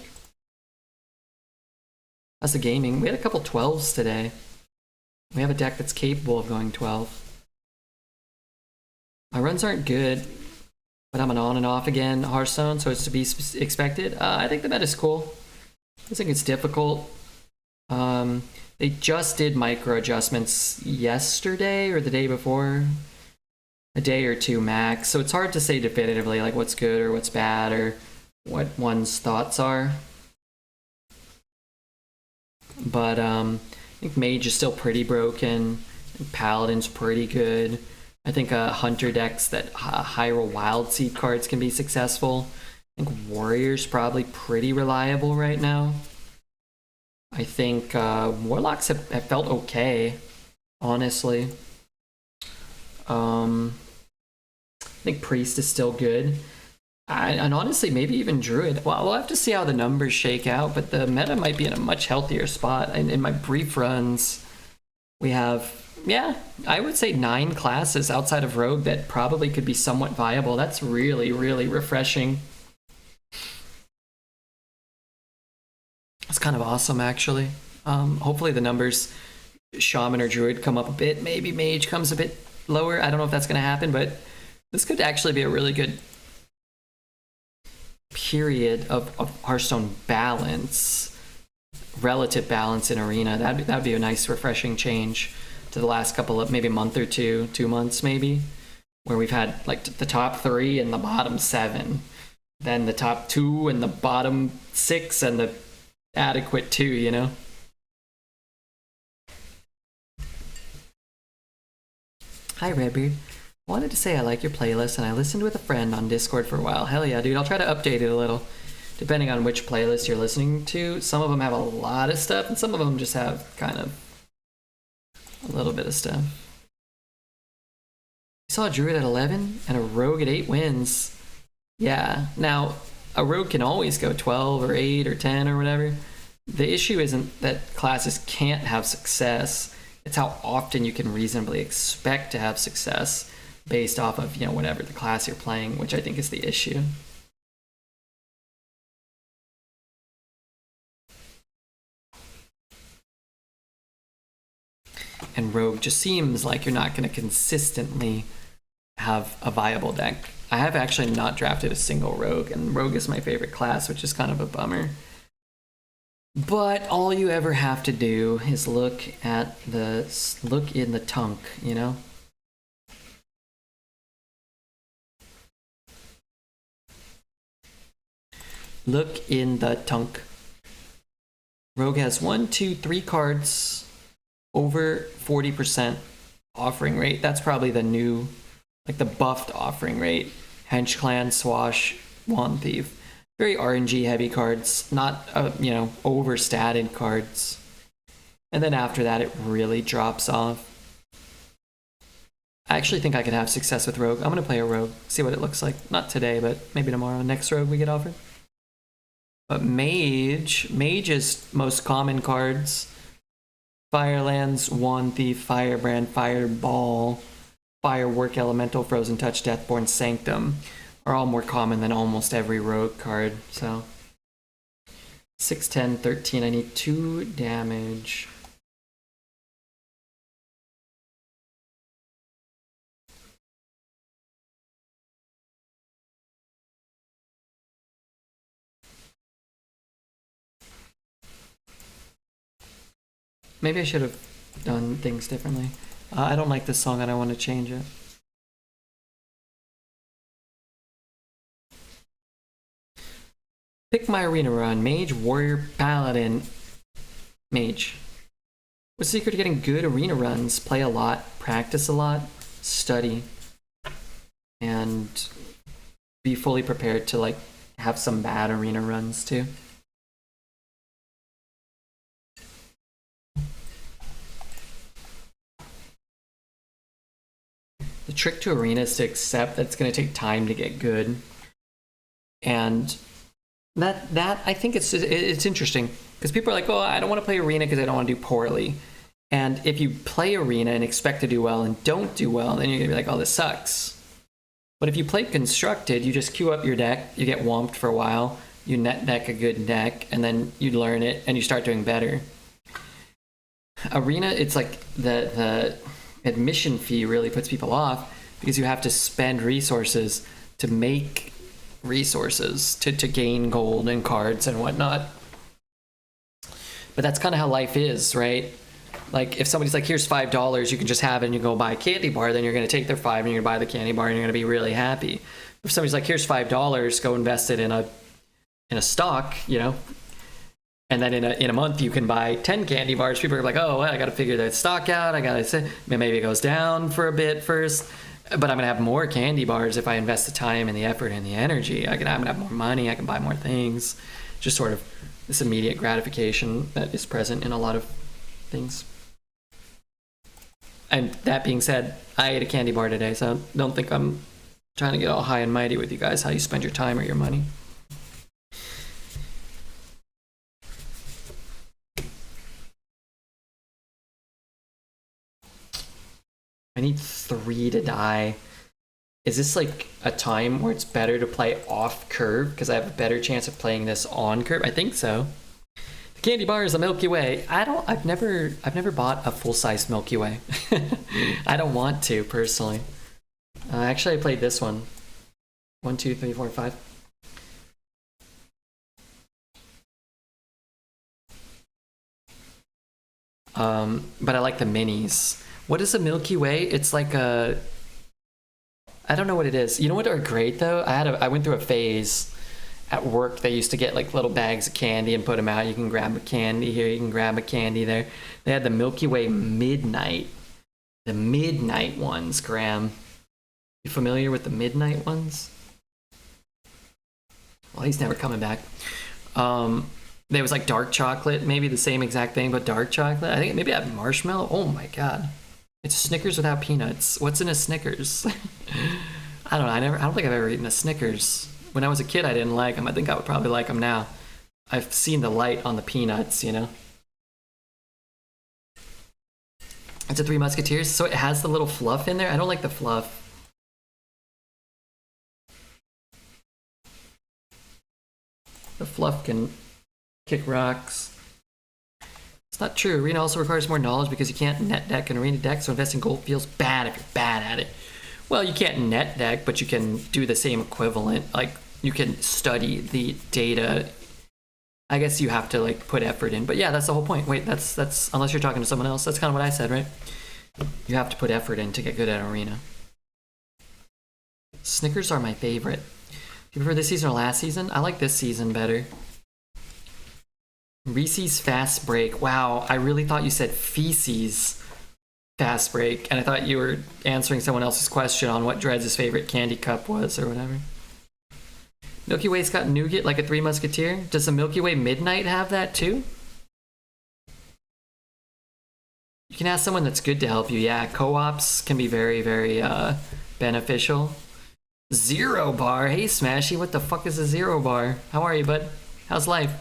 How's the gaming? We had a couple 12s today. We have a deck that's capable of going 12. My runs aren't good, but I'm an on and off again Hearthstone, so it's to be expected. I think the meta is cool. I think it's difficult. They just did micro adjustments yesterday or the day before, a day or two max. So it's hard to say definitively like what's good or what's bad or what one's thoughts are. But I think Mage is still pretty broken. I think Paladin's pretty good. I think Hunter decks that Hyrule Wild Seed cards can be successful. I think Warrior's probably pretty reliable right now. I think Warlocks have felt okay, honestly. I think Priest is still good. And honestly, maybe even Druid. Well, we'll have to see how the numbers shake out, but the meta might be in a much healthier spot. In my brief runs, we have, yeah, I would say 9 classes outside of Rogue that probably could be somewhat viable. That's really, really refreshing. It's kind of awesome, actually. Hopefully the numbers, Shaman or Druid, come up a bit. Maybe Mage comes a bit lower. I don't know if that's going to happen, but this could actually be a really good period of Hearthstone balance, relative balance in Arena. That'd be a nice, refreshing change to the last couple of, maybe a month or 2 months maybe, where we've had like the top 3 and the bottom 7, then the top 2 and the bottom 6 and the adequate 2, you know? Hi, Redbeard. Wanted to say I like your playlist and I listened with a friend on Discord for a while. Hell yeah, dude. I'll try to update it a little, depending on which playlist you're listening to. Some of them have a lot of stuff and some of them just have kind of a little bit of stuff. I saw a Druid at 11 and a Rogue at 8 wins. Yeah, now a Rogue can always go 12 or 8 or 10 or whatever. The issue isn't that classes can't have success. It's how often you can reasonably expect to have success based off of, you know, whatever the class you're playing, which I think is the issue. And Rogue just seems like you're not going to consistently have a viable deck. I have actually not drafted a single Rogue, and Rogue is my favorite class, which is kind of a bummer. But all you ever have to do is look in the tunk, you know? Look in the tunk. Rogue has 1, 2, 3 cards over 40% offering rate. That's probably the new, like the buffed offering rate. Hench Clan, Swash, Wand Thief. Very RNG heavy cards, not, you know, overstated cards. And then after that, it really drops off. I actually think I could have success with Rogue. I'm going to play a Rogue, see what it looks like. Not today, but maybe tomorrow. Next Rogue we get offered. But Mage's most common cards: Firelands, Wand Thief, Firebrand, Fireball, Firework Elemental, Frozen Touch, Deathborn, Sanctum are all more common than almost every Rogue card. So 6, 10, 13. I need 2 damage. Maybe I should have done things differently. I don't like this song. I don't want to change it. Pick my arena run. Mage, Warrior, Paladin. Mage. What's the secret to getting good arena runs? Play a lot, practice a lot, study, and be fully prepared to like have some bad arena runs too. The trick to arena is to accept that it's going to take time to get good. And That I think it's interesting because people are like, oh, I don't want to play arena because I don't want to do poorly. And if you play arena and expect to do well and don't do well, then you're gonna be like, oh, this sucks. But if you play constructed, you just queue up your deck, you get whomped for a while, you net deck a good deck, and then you learn it and you start doing better. Arena, it's like the admission fee really puts people off because you have to spend resources to make resources to gain gold and cards and whatnot. But that's kind of how life is, right? Like if somebody's like, here's $5, you can just have it and you go buy a candy bar, then you're going to take their $5 and you're going to buy the candy bar and you're going to be really happy. If somebody's like, here's $5, go invest it in a stock, you know, and then in a month you can buy 10 candy bars. People are like, oh, well, I got to figure that stock out. I got to say, maybe it goes down for a bit first, but I'm going to have more candy bars if I invest the time and the effort and the energy. I'm going to have more money. I can buy more things. Just sort of this immediate gratification that is present in a lot of things. And that being said, I ate a candy bar today, so don't think I'm trying to get all high and mighty with you guys, how you spend your time or your money. I need 3 to die. Is this like a time where it's better to play off curve because I have a better chance of playing this on curve? I think so. The candy bar is a Milky Way. I've never bought a full-size Milky Way. I don't want to personally. Actually, I played this one. 1, 2, 3, 4, 5. But I like the minis. What is a Milky Way? It's like a, I don't know what it is. You know what are great though? I went through a phase at work. They used to get like little bags of candy and put them out. You can grab a candy here, you can grab a candy there. They had the Milky Way Midnight. The Midnight ones, Graham. You familiar with the Midnight ones? Well, he's never coming back. There was like dark chocolate, maybe the same exact thing, but dark chocolate. I think maybe I have marshmallow. Oh my god. It's Snickers without peanuts. What's in a Snickers? I don't know. I don't think I've ever eaten a Snickers. When I was a kid, I didn't like them. I think I would probably like them now. I've seen the light on the peanuts, you know? It's a Three Musketeers, so it has the little fluff in there. I don't like the fluff. The fluff can kick rocks. It's not true. Arena also requires more knowledge because you can't net deck an arena deck, so investing gold feels bad if you're bad at it. Well, you can't net deck, but you can do the same equivalent. Like, you can study the data. I guess you have to, like, put effort in. But yeah, that's the whole point. Wait, that's unless you're talking to someone else, that's kind of what I said, right? You have to put effort in to get good at arena. Snickers are my favorite. Do you prefer this season or last season? I like this season better. Reese's Fast Break. Wow, I really thought you said feces fast break, and I thought you were answering someone else's question on what Dreads' favorite candy cup was or whatever. Milky Way's got nougat like a Three Musketeer. Does the Milky Way Midnight have that too? You can ask someone that's good to help you. Yeah, co-ops can be very, very beneficial. Zero bar. Hey, Smashy, what the fuck is a zero bar? How are you, bud? How's life?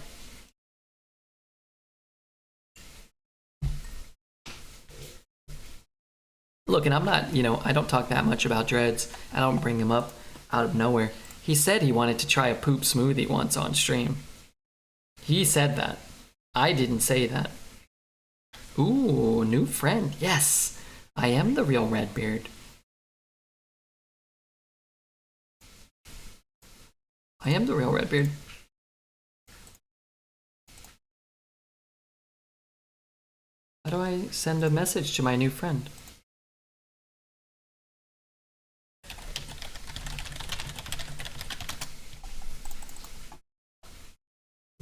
Look, and I'm not, you know, I don't talk that much about Dreads. I don't bring him up out of nowhere. He said he wanted to try a poop smoothie once on stream. He said that. I didn't say that. Ooh, new friend. Yes, I am the real Redbeard. I am the real Redbeard. How do I send a message to my new friend?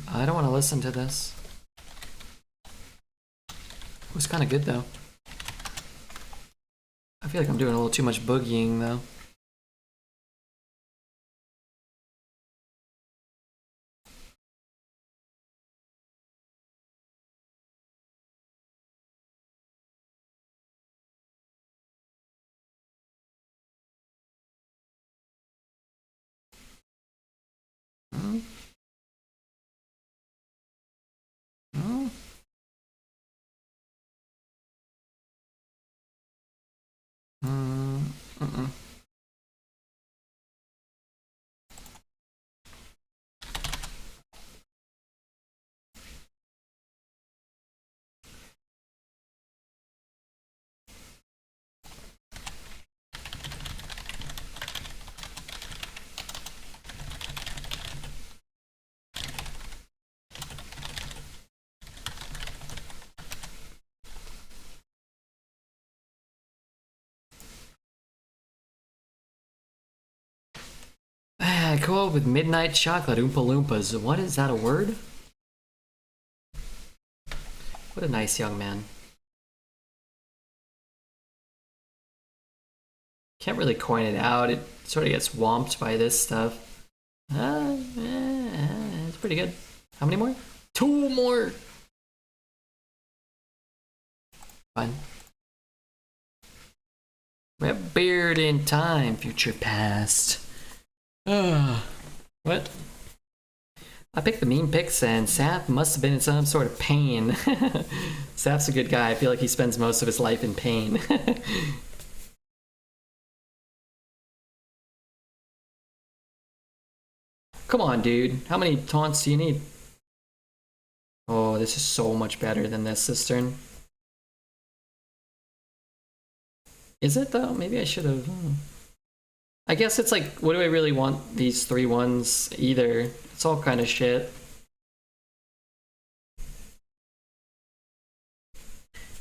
I don't want to listen to this. It was kind of good though. I feel like I'm doing a little too much boogieing though. I go out with midnight chocolate Oompa Loompas. What is that, a word? What a nice young man. Can't really coin it out. It sort of gets swamped by this stuff. It's pretty good. How many more? 2 more! Fine. We have beard in time, future past. What? I picked the mean picks and Sap must have been in some sort of pain. Sap's a good guy. I feel like he spends most of his life in pain. Come on, dude. How many taunts do you need? Oh, this is so much better than this cistern. Is it though? Maybe I should have. I guess it's like, what do I really want these 3 ones either? It's all kind of shit.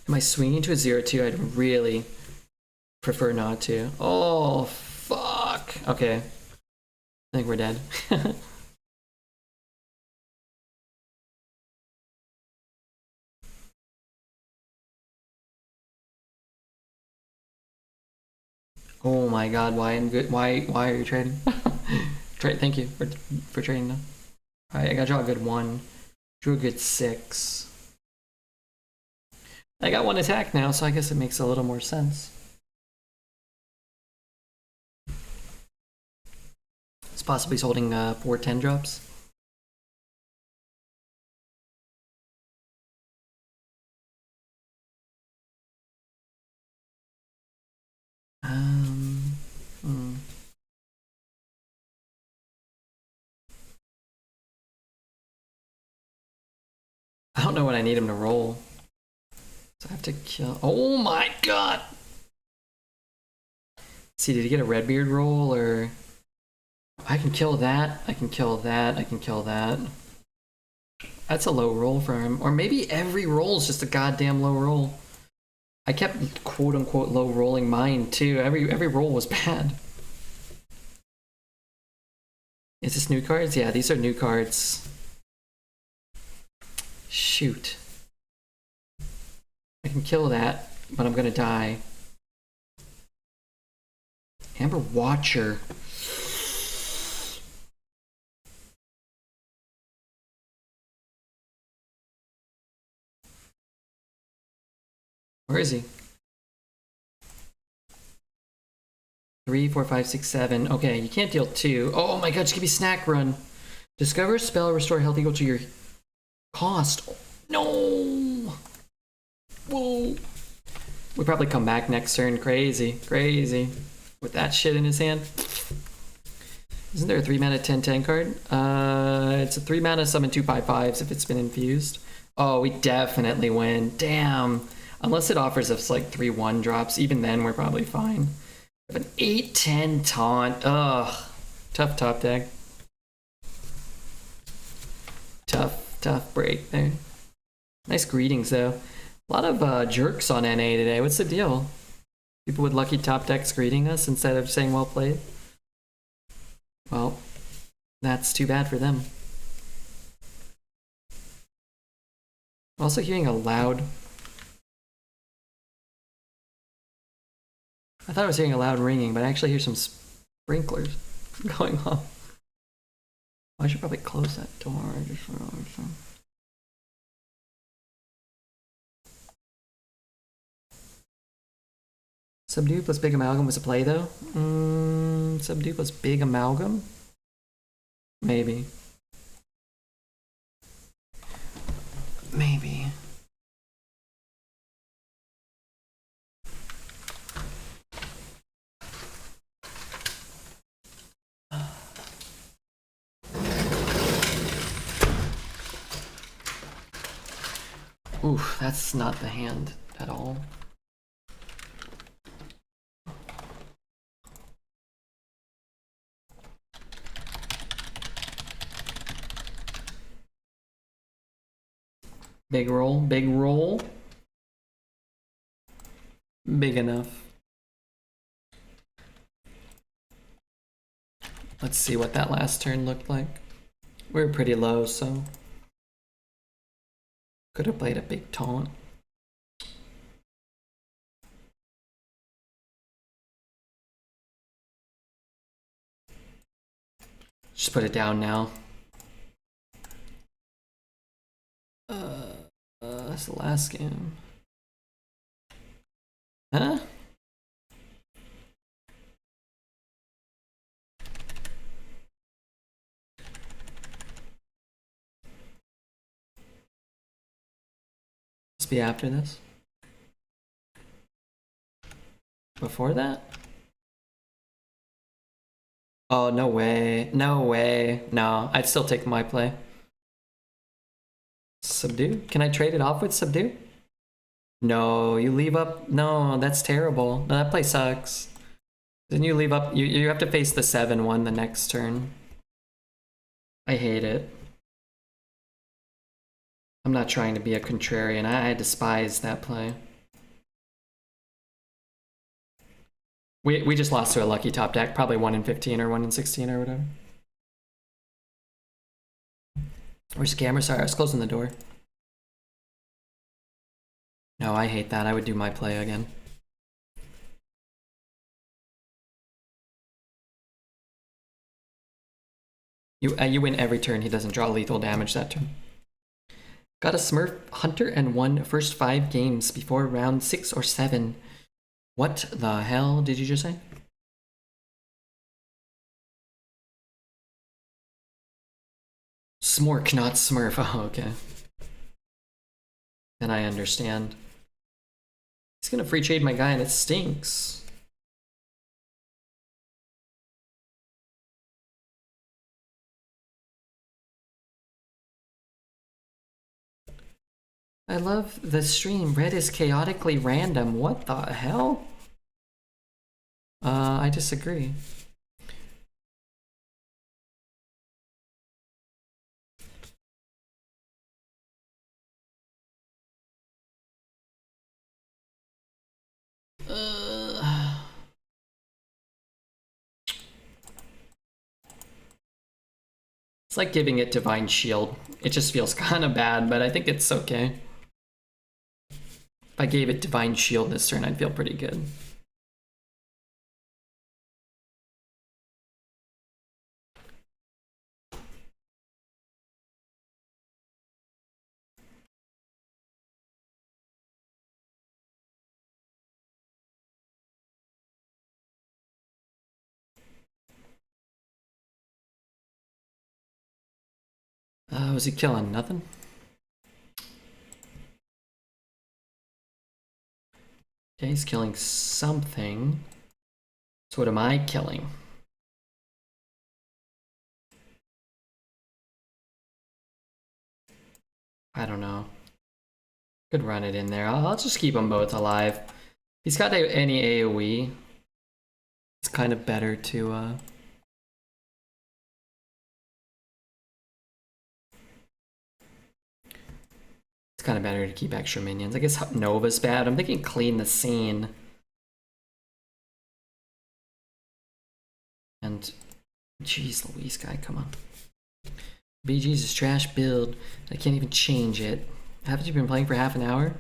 Am I swinging to a 0-2? I'd really prefer not to. Oh, fuck. Okay. I think we're dead. Oh my god, why are you trading? Thank you for trading though. Alright, I gotta draw a good 1. Drew a good 6. I got 1 attack now, so I guess it makes a little more sense. It's possibly holding 4 10-drops. I don't know what I need him to roll. So I have to kill. Oh my god! Let's see, did he get a Redbeard roll or? I can kill that. I can kill that. I can kill that. That's a low roll for him. Or maybe every roll is just a goddamn low roll. I kept quote unquote low rolling mine too. Every roll was bad. Is this new cards? Yeah, these are new cards. Shoot. I can kill that, but I'm gonna die. Amber Watcher. Where is he? 3, 4, 5, 6, 7. Okay, you can't deal 2. Oh my god, just give me snack run. Discover a spell, restore health equal to your cost. No! Whoa! We probably come back next turn. Crazy, crazy. With that shit in his hand. Isn't there a 3 mana 10/10 card? It's a 3 mana summon 2 5/5s if it's been infused. Oh, we definitely win. Damn. Unless it offers us like 3 1-drops, even then we're probably fine. We have an 8/10 taunt. Ugh. Tough top deck. Tough break there. Nice greetings though. A lot of jerks on NA today. What's the deal? People with lucky top decks greeting us instead of saying well played? Well, that's too bad for them. I'm also hearing a loud... I thought I was hearing a loud ringing, but I actually hear some sprinklers going off. I should probably close that door. Just for Subdue plus Big Amalgam was a play, though? Subdue plus Big Amalgam? Maybe. Maybe. Oof, that's not the hand at all. Big roll, big roll. Big enough. Let's see what that last turn looked like. We were pretty low, so could have played a big taunt. Just put it down now. That's the last game. Huh? Must be after this. Before that? Oh, no way. No way. No, I'd still take my play. Subdue? Can I trade it off with Subdue? No, you leave up. No, that's terrible. No, that play sucks. Then you leave up. You have to face the 7-1 the next turn. I hate it. I'm not trying to be a contrarian. I despise that play. We just lost to a lucky top deck. Probably 1 in 15 or 1 in 16 or whatever. Where's the camera? Sorry, I was closing the door. No, I hate that. I would do my play again. You win every turn. He doesn't draw lethal damage that turn. Got a Smurf Hunter and won first 5 games before round 6 or 7. What the hell did you just say? Smork, not Smurf. Oh, okay. Then I understand. He's gonna free trade my guy and it stinks. I love the stream. Red is chaotically random. What the hell? I disagree. It's like giving it Divine Shield. It just feels kind of bad, but I think it's okay. If I gave it Divine Shield this turn, I'd feel pretty good. Was he killing? Nothing? Okay, he's killing something. So what am I killing? I don't know. Could run it in there. I'll just keep them both alive. If he's got any AoE, it's kind of better to it's kind of better to keep extra minions. I guess Nova's bad. I'm thinking clean the scene. And jeez Louise, guy, come on. BG's is trash build. I can't even change it. Haven't you been playing for half an hour?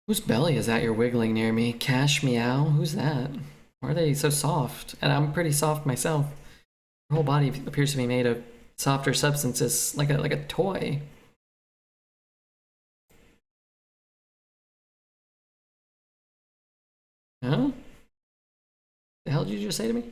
Whose belly is that you're wiggling near me? Cash meow? Who's that? Why are they so soft? And I'm pretty soft myself. Your whole body appears to be made of softer substances, like a toy. Huh? The hell did you just say to me?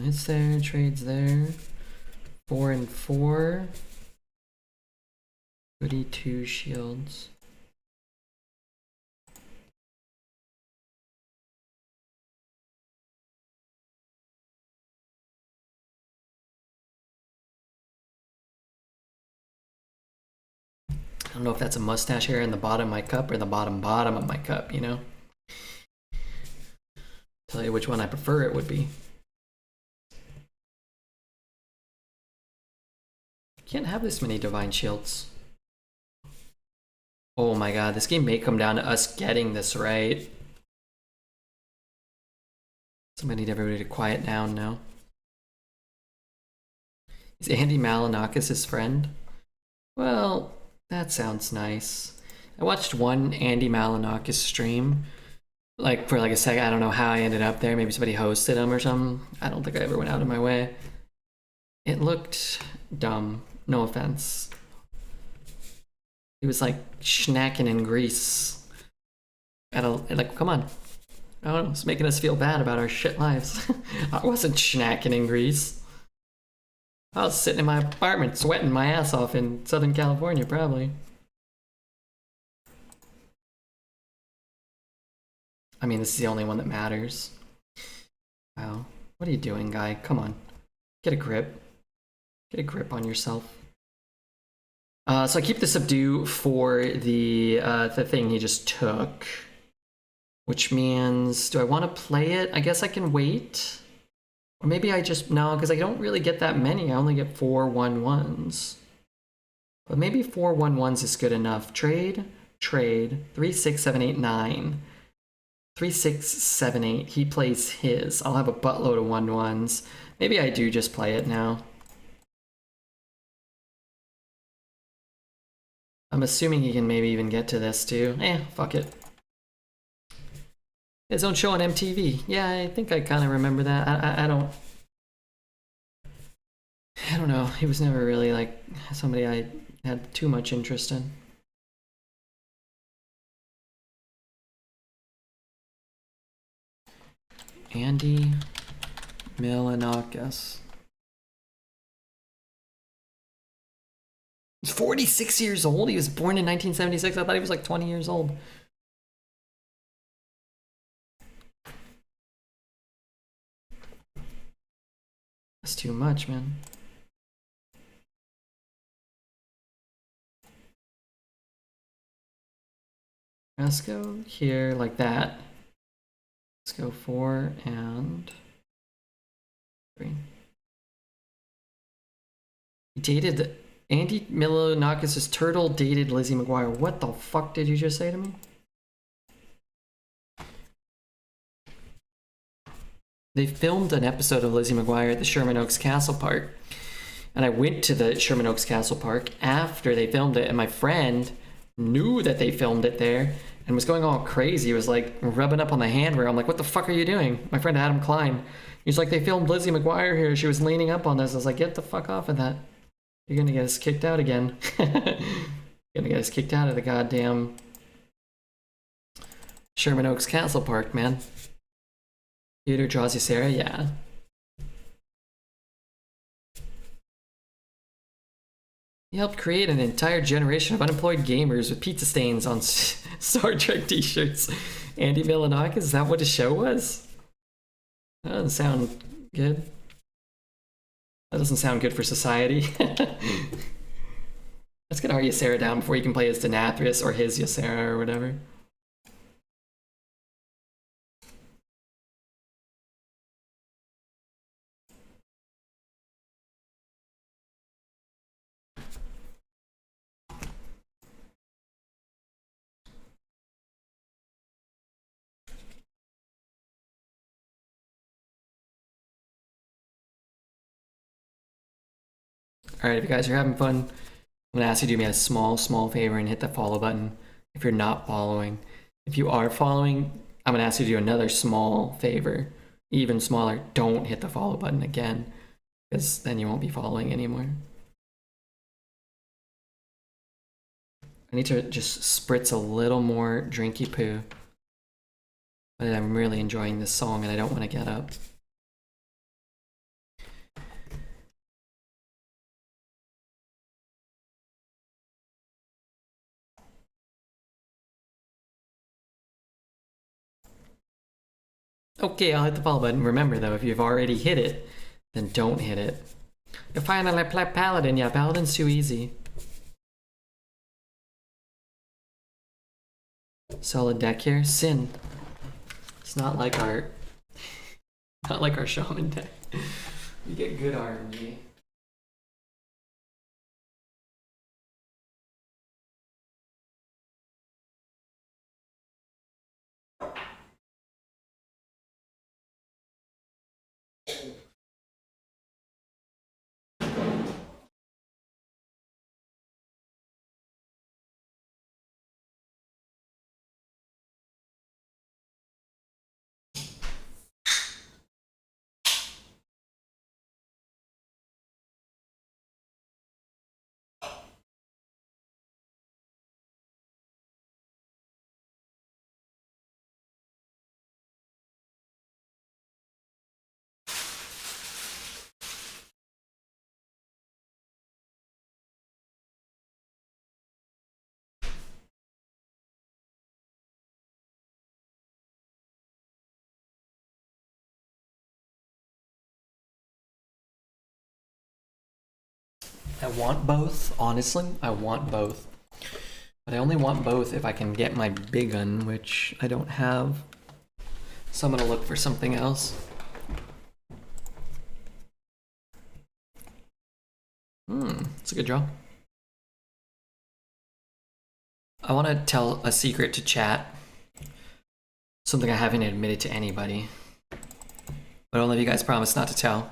Hits there, trades there. 4 and 4. 32 shields. I don't know if that's a mustache hair in the bottom of my cup or the bottom of my cup, you know? Tell you which one I prefer it would be. Can't have this many divine shields. Oh my god, this game may come down to us getting this right. Somebody need everybody to quiet down now. Is Andy Malinakis his friend? Well, that sounds nice. I watched one Andy Malinakis stream. Like, for like a second, I don't know how I ended up there. Maybe somebody hosted him or something. I don't think I ever went out of my way. It looked dumb. No offense. He was like snacking in Greece. Like, come on. I don't know, it's making us feel bad about our shit lives. I wasn't snacking in Greece. I was sitting in my apartment sweating my ass off in Southern California, probably. I mean, this is the only one that matters. Wow. What are you doing, guy? Come on. Get a grip. Get a grip on yourself. So I keep the subdue for the thing he just took. Which means, do I want to play it? I guess I can wait. Or maybe I just, no, because I don't really get that many. I only get 4 1/1s. But maybe 4 1/1s is good enough. Trade, 3, 6, 7, 8, 9. 3, 6, 7, 8. He plays his. I'll have a buttload of 1/1s. Maybe I do just play it now. I'm assuming he can maybe even get to this too. Fuck it. His own show on MTV. Yeah, I think I kind of remember that. I don't know. He was never really like somebody I had too much interest in. Andy Milanakis. He's 46 years old. He was born in 1976. I thought he was like 20 years old. That's too much, man. Let's go here like that. Let's go 4 and 3. He dated Andy Milonakis' turtle dated Lizzie McGuire. What the fuck did you just say to me? They filmed an episode of Lizzie McGuire at the Sherman Oaks Castle Park. And I went to the Sherman Oaks Castle Park after they filmed it, and my friend knew that they filmed it there and was going all crazy. He was like rubbing up on the handrail. I'm like, what the fuck are you doing? My friend Adam Klein. He's like, they filmed Lizzie McGuire here. She was leaning up on this. I was like, get the fuck off of that. You're gonna get us kicked out again. You're gonna get us kicked out of the goddamn Sherman Oaks Castle Park, man. Theater draws Ysera, yeah. He helped create an entire generation of unemployed gamers with pizza stains on Star Trek t-shirts. Andy Milonakis, is that what his show was? That doesn't sound good. That doesn't sound good for society. Let's get our Ysera down before you can play as Nathria or his Ysera or whatever. Alright, if you guys are having fun, I'm gonna ask you to do me a small favor and hit the follow button if you're not following. If you are following, I'm gonna ask you to do another small favor, even smaller. Don't hit the follow button again, because then you won't be following anymore. I need to just spritz a little more drinky poo. But I'm really enjoying this song and I don't want to get up. Okay, I'll hit the follow button. Remember though, if you've already hit it, then don't hit it. You finally play Paladin. Yeah, Paladin's too easy. Solid deck here. Sin. It's not like our shaman deck. You get good RNG. I want both, honestly. I want both. But I only want both if I can get my big gun, which I don't have. So I'm gonna look for something else. It's a good draw. I want to tell a secret to chat. Something I haven't admitted to anybody. But only if you guys promise not to tell.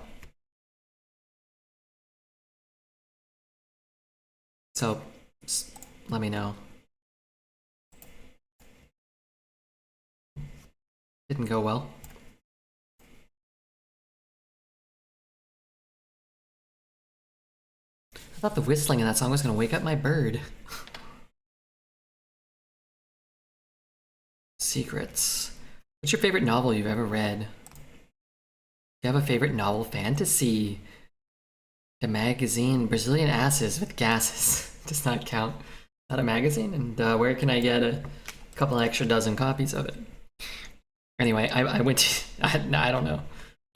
So, let me know. Didn't go well. I thought the whistling in that song was gonna wake up my bird. Secrets. What's your favorite novel you've ever read? Do you have a favorite novel? Fantasy. A magazine. Brazilian asses with gases. Does not count. Not a magazine? And where can I get a couple extra dozen copies of it? Anyway, I went to... I don't know.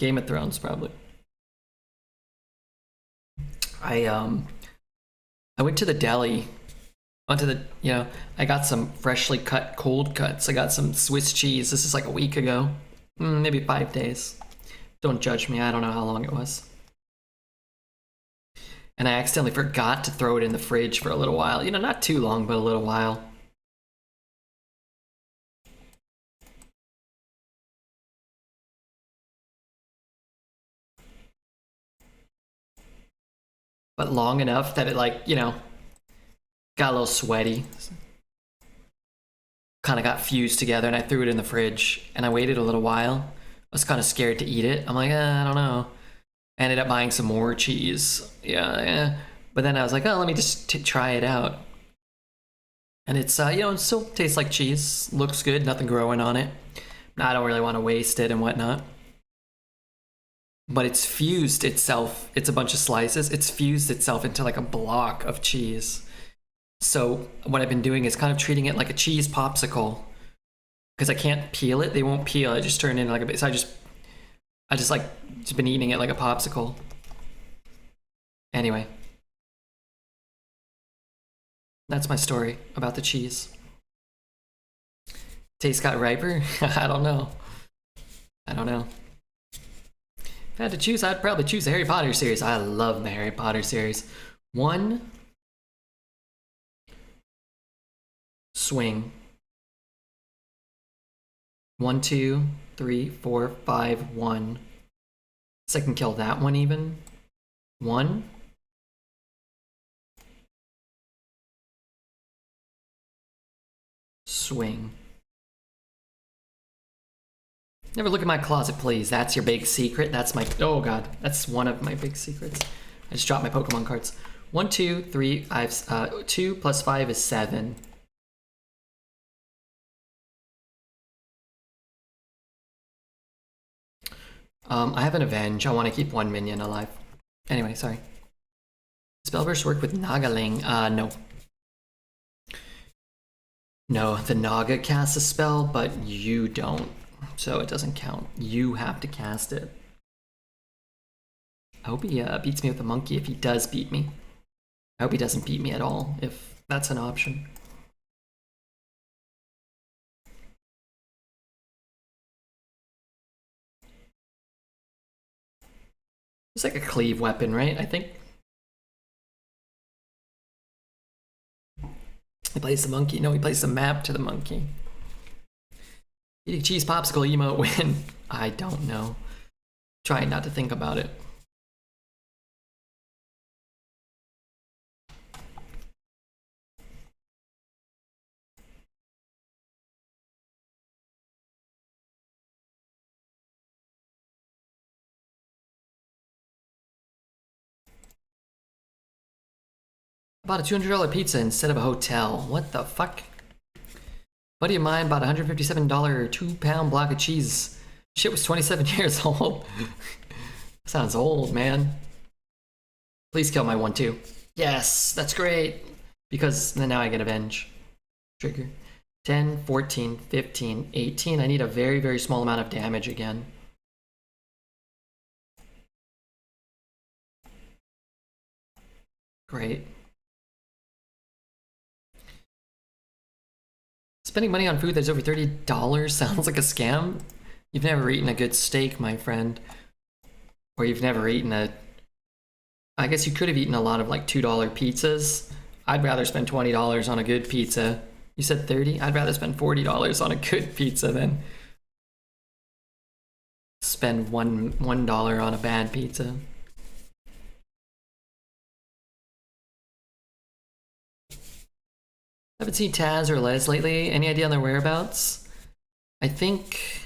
Game of Thrones, probably. I went to the deli. Went to the, I got some freshly cut cold cuts. I got some Swiss cheese. This is like a week ago. Maybe 5 days. Don't judge me. I don't know how long it was. And I accidentally forgot to throw it in the fridge for a little while. Not too long, but a little while. But long enough that it got a little sweaty. Kind of got fused together and I threw it in the fridge and I waited a little while. I was kind of scared to eat it. I'm like, I don't know. I ended up buying some more cheese. Yeah. But then I was like, oh, let me just try it out. And it's, it still tastes like cheese. Looks good, nothing growing on it. I don't really want to waste it and whatnot. But it's fused itself. It's a bunch of slices. It's fused itself into like a block of cheese. So what I've been doing is kind of treating it like a cheese popsicle. Because I can't peel it. They won't peel. I just turn it into like a bit. So I just been eating it like a popsicle. Anyway. That's my story about the cheese. Taste got riper? I don't know. If I had to choose, I'd probably choose the Harry Potter series. I love the Harry Potter series. One swing. 1, 2, 3, 4, 5, 1. Second kill that one even. 1. Swing. Never look at my closet, please. That's your big secret. That's my... Oh, God. That's one of my big secrets. I just dropped my Pokemon cards. 1, 2, 3, 5... 2 plus 5 is 7. I have an Avenge. I want to keep one minion alive. Anyway, sorry. Spellburst work with Nagaling? No. No, the Naga casts a spell, but you don't. So it doesn't count. You have to cast it. I hope he beats me with a monkey if he does beat me. I hope he doesn't beat me at all, if that's an option. It's like a cleave weapon, right? I think. He plays the monkey. No, he plays the map to the monkey. Eating cheese popsicle emote win. I don't know. Trying not to think about it. I bought a $200 pizza instead of a hotel. What the fuck? Buddy of mine bought a $157 2-pound block of cheese. Shit was 27 years old. Sounds old, man. Please kill my 1-2. Yes, that's great. Because then now I get avenge. Trigger. 10, 14, 15, 18. I need a very, very small amount of damage again. Great. Spending money on food that's over $30 sounds like a scam. You've never eaten a good steak, my friend. Or you've never eaten a... I guess you could have eaten a lot of like $2 pizzas. I'd rather spend $20 on a good pizza. You said 30? I'd rather spend $40 on a good pizza than spend $1 on a bad pizza. Haven't seen Taz or Les lately. Any idea on their whereabouts? I think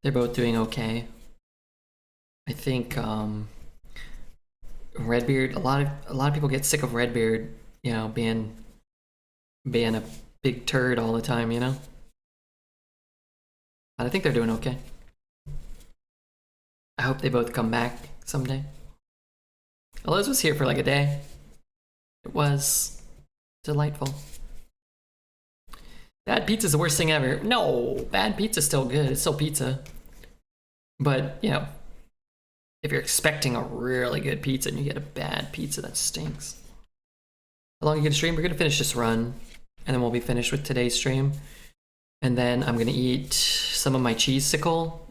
they're both doing okay. I think Redbeard. A lot of people get sick of Redbeard, you know, being a big turd all the time, you know. But I think they're doing okay. I hope they both come back someday. Les was here for like a day. It was delightful. Bad pizza's the worst thing ever. No, bad pizza's still good. It's still pizza. But, you know, if you're expecting a really good pizza and you get a bad pizza, that stinks. How long are you gonna stream? We're gonna finish this run, and then we'll be finished with today's stream. And then I'm gonna eat some of my cheese-sicle.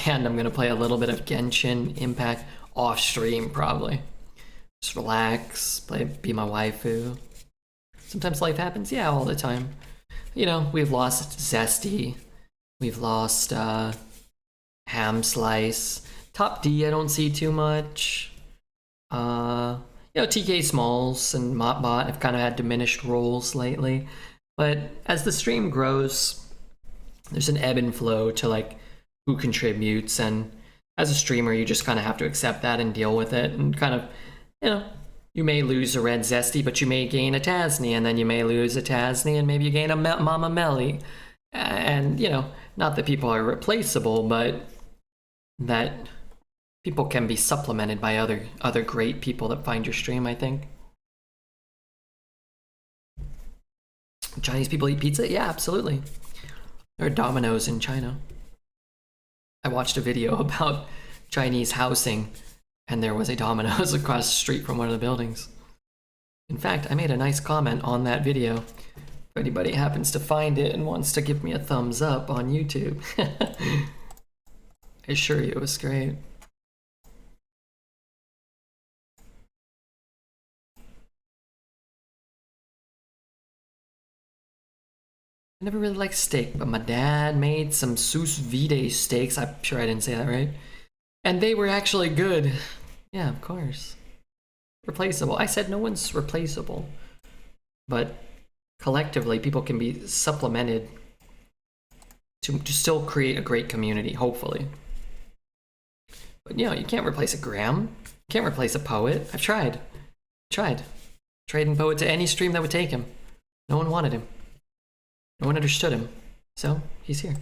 And I'm gonna play a little bit of Genshin Impact off stream, probably. Just relax, be my waifu. Sometimes life happens, yeah, all the time. You know, we've lost Zesty. We've lost Ham Slice. Top D I don't see too much. You know, TK Smalls and Motbot have kind of had diminished roles lately. But as the stream grows, there's an ebb and flow to like who contributes, and as a streamer you just kind of have to accept that and deal with it, and kind of, you know, you may lose a red Zesty, but you may gain a Tasney, and then you may lose a Tasney, and maybe you gain a Mama Melly. And, you know, not that people are replaceable, but that people can be supplemented by other great people that find your stream, I think. Chinese people eat pizza? Yeah, absolutely. There are Domino's in China. I watched a video about Chinese housing, and there was a Domino's across the street from one of the buildings. In fact, I made a nice comment on that video. If anybody happens to find it and wants to give me a thumbs up on YouTube. I assure you it was great. I never really liked steak, but my dad made some sous vide steaks. I'm sure I didn't say that right. And they were actually good. Yeah, of course. Replaceable. I said no one's replaceable. But collectively, people can be supplemented to still create a great community, hopefully. But, you know, you can't replace a Graham. You can't replace a poet. I've tried. Trading poet to any stream that would take him. No one wanted him. No one understood him. So, he's here.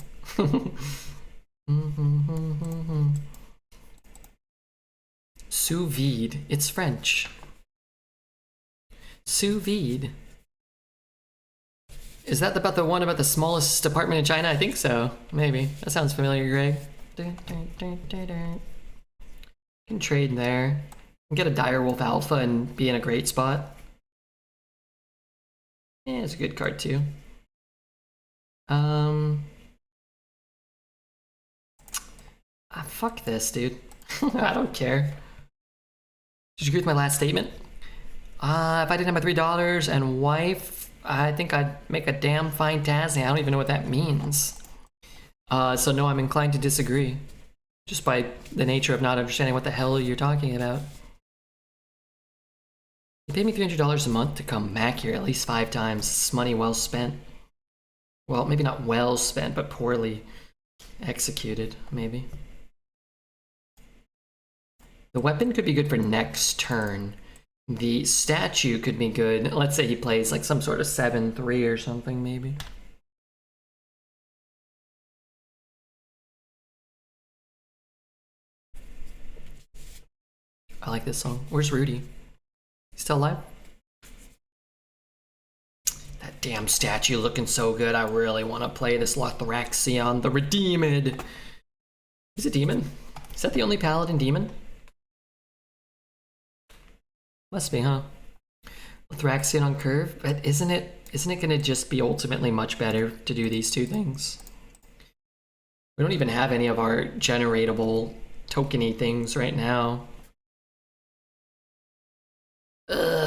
Sous vide. It's French. Sous vide. Is that about the one about the smallest apartment in China? I think so. Maybe. That sounds familiar, Greg. Can trade there. Get a Direwolf Alpha and be in a great spot. Yeah, it's a good card too. Fuck this, dude. I don't care. Did you agree with my last statement? If I didn't have my $3 and wife, I think I'd make a damn fine Tassie. I don't even know what that means. So no, I'm inclined to disagree. Just by the nature of not understanding what the hell you're talking about. You paid me $300 a month to come back here at least 5 times. It's money well spent. Well, maybe not well spent, but poorly executed, maybe. The weapon could be good for next turn. The statue could be good. Let's say he plays like some sort of 7-3 or something, maybe. I like this song. Where's Rudy? He's still alive? That damn statue looking so good. I really want to play this Lothraxion, the Redeemed. He's a demon. Is that the only Paladin demon? Must be, huh? Lothraxion on curve, but isn't it gonna just be ultimately much better to do these two things? We don't even have any of our generatable tokeny things right now.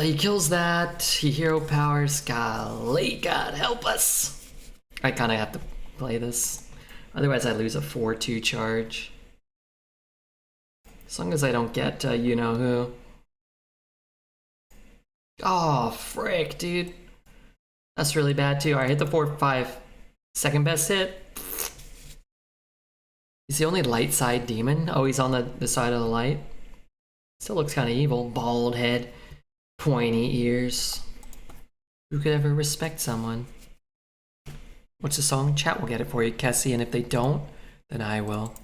He kills that. He hero powers. Golly, God help us. I kind of have to play this. Otherwise I lose a 4-2 charge. As long as I don't get you-know-who. Oh, frick, dude. That's really bad, too. Alright, hit the 4-5. Second best hit. He's the only light side demon. Oh, he's on the side of the light. Still looks kind of evil. Bald head. Pointy ears. Who could ever respect someone? What's the song? Chat will get it for you, Kessie, and if they don't, then I will.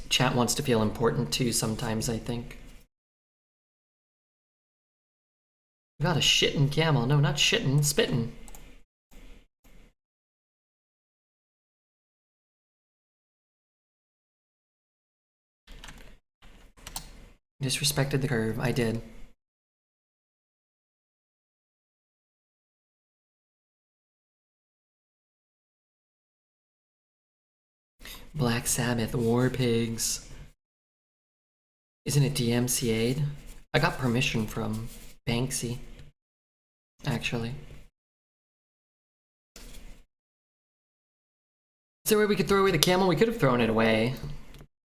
Chat wants to feel important too sometimes, I think. We got a shittin' camel. No, not shittin', spittin'. Disrespected the curve. I did. Black Sabbath, War Pigs. Isn't it DMCA'd? I got permission from Banksy, actually. Is there a way we could throw away the camel? We could have thrown it away.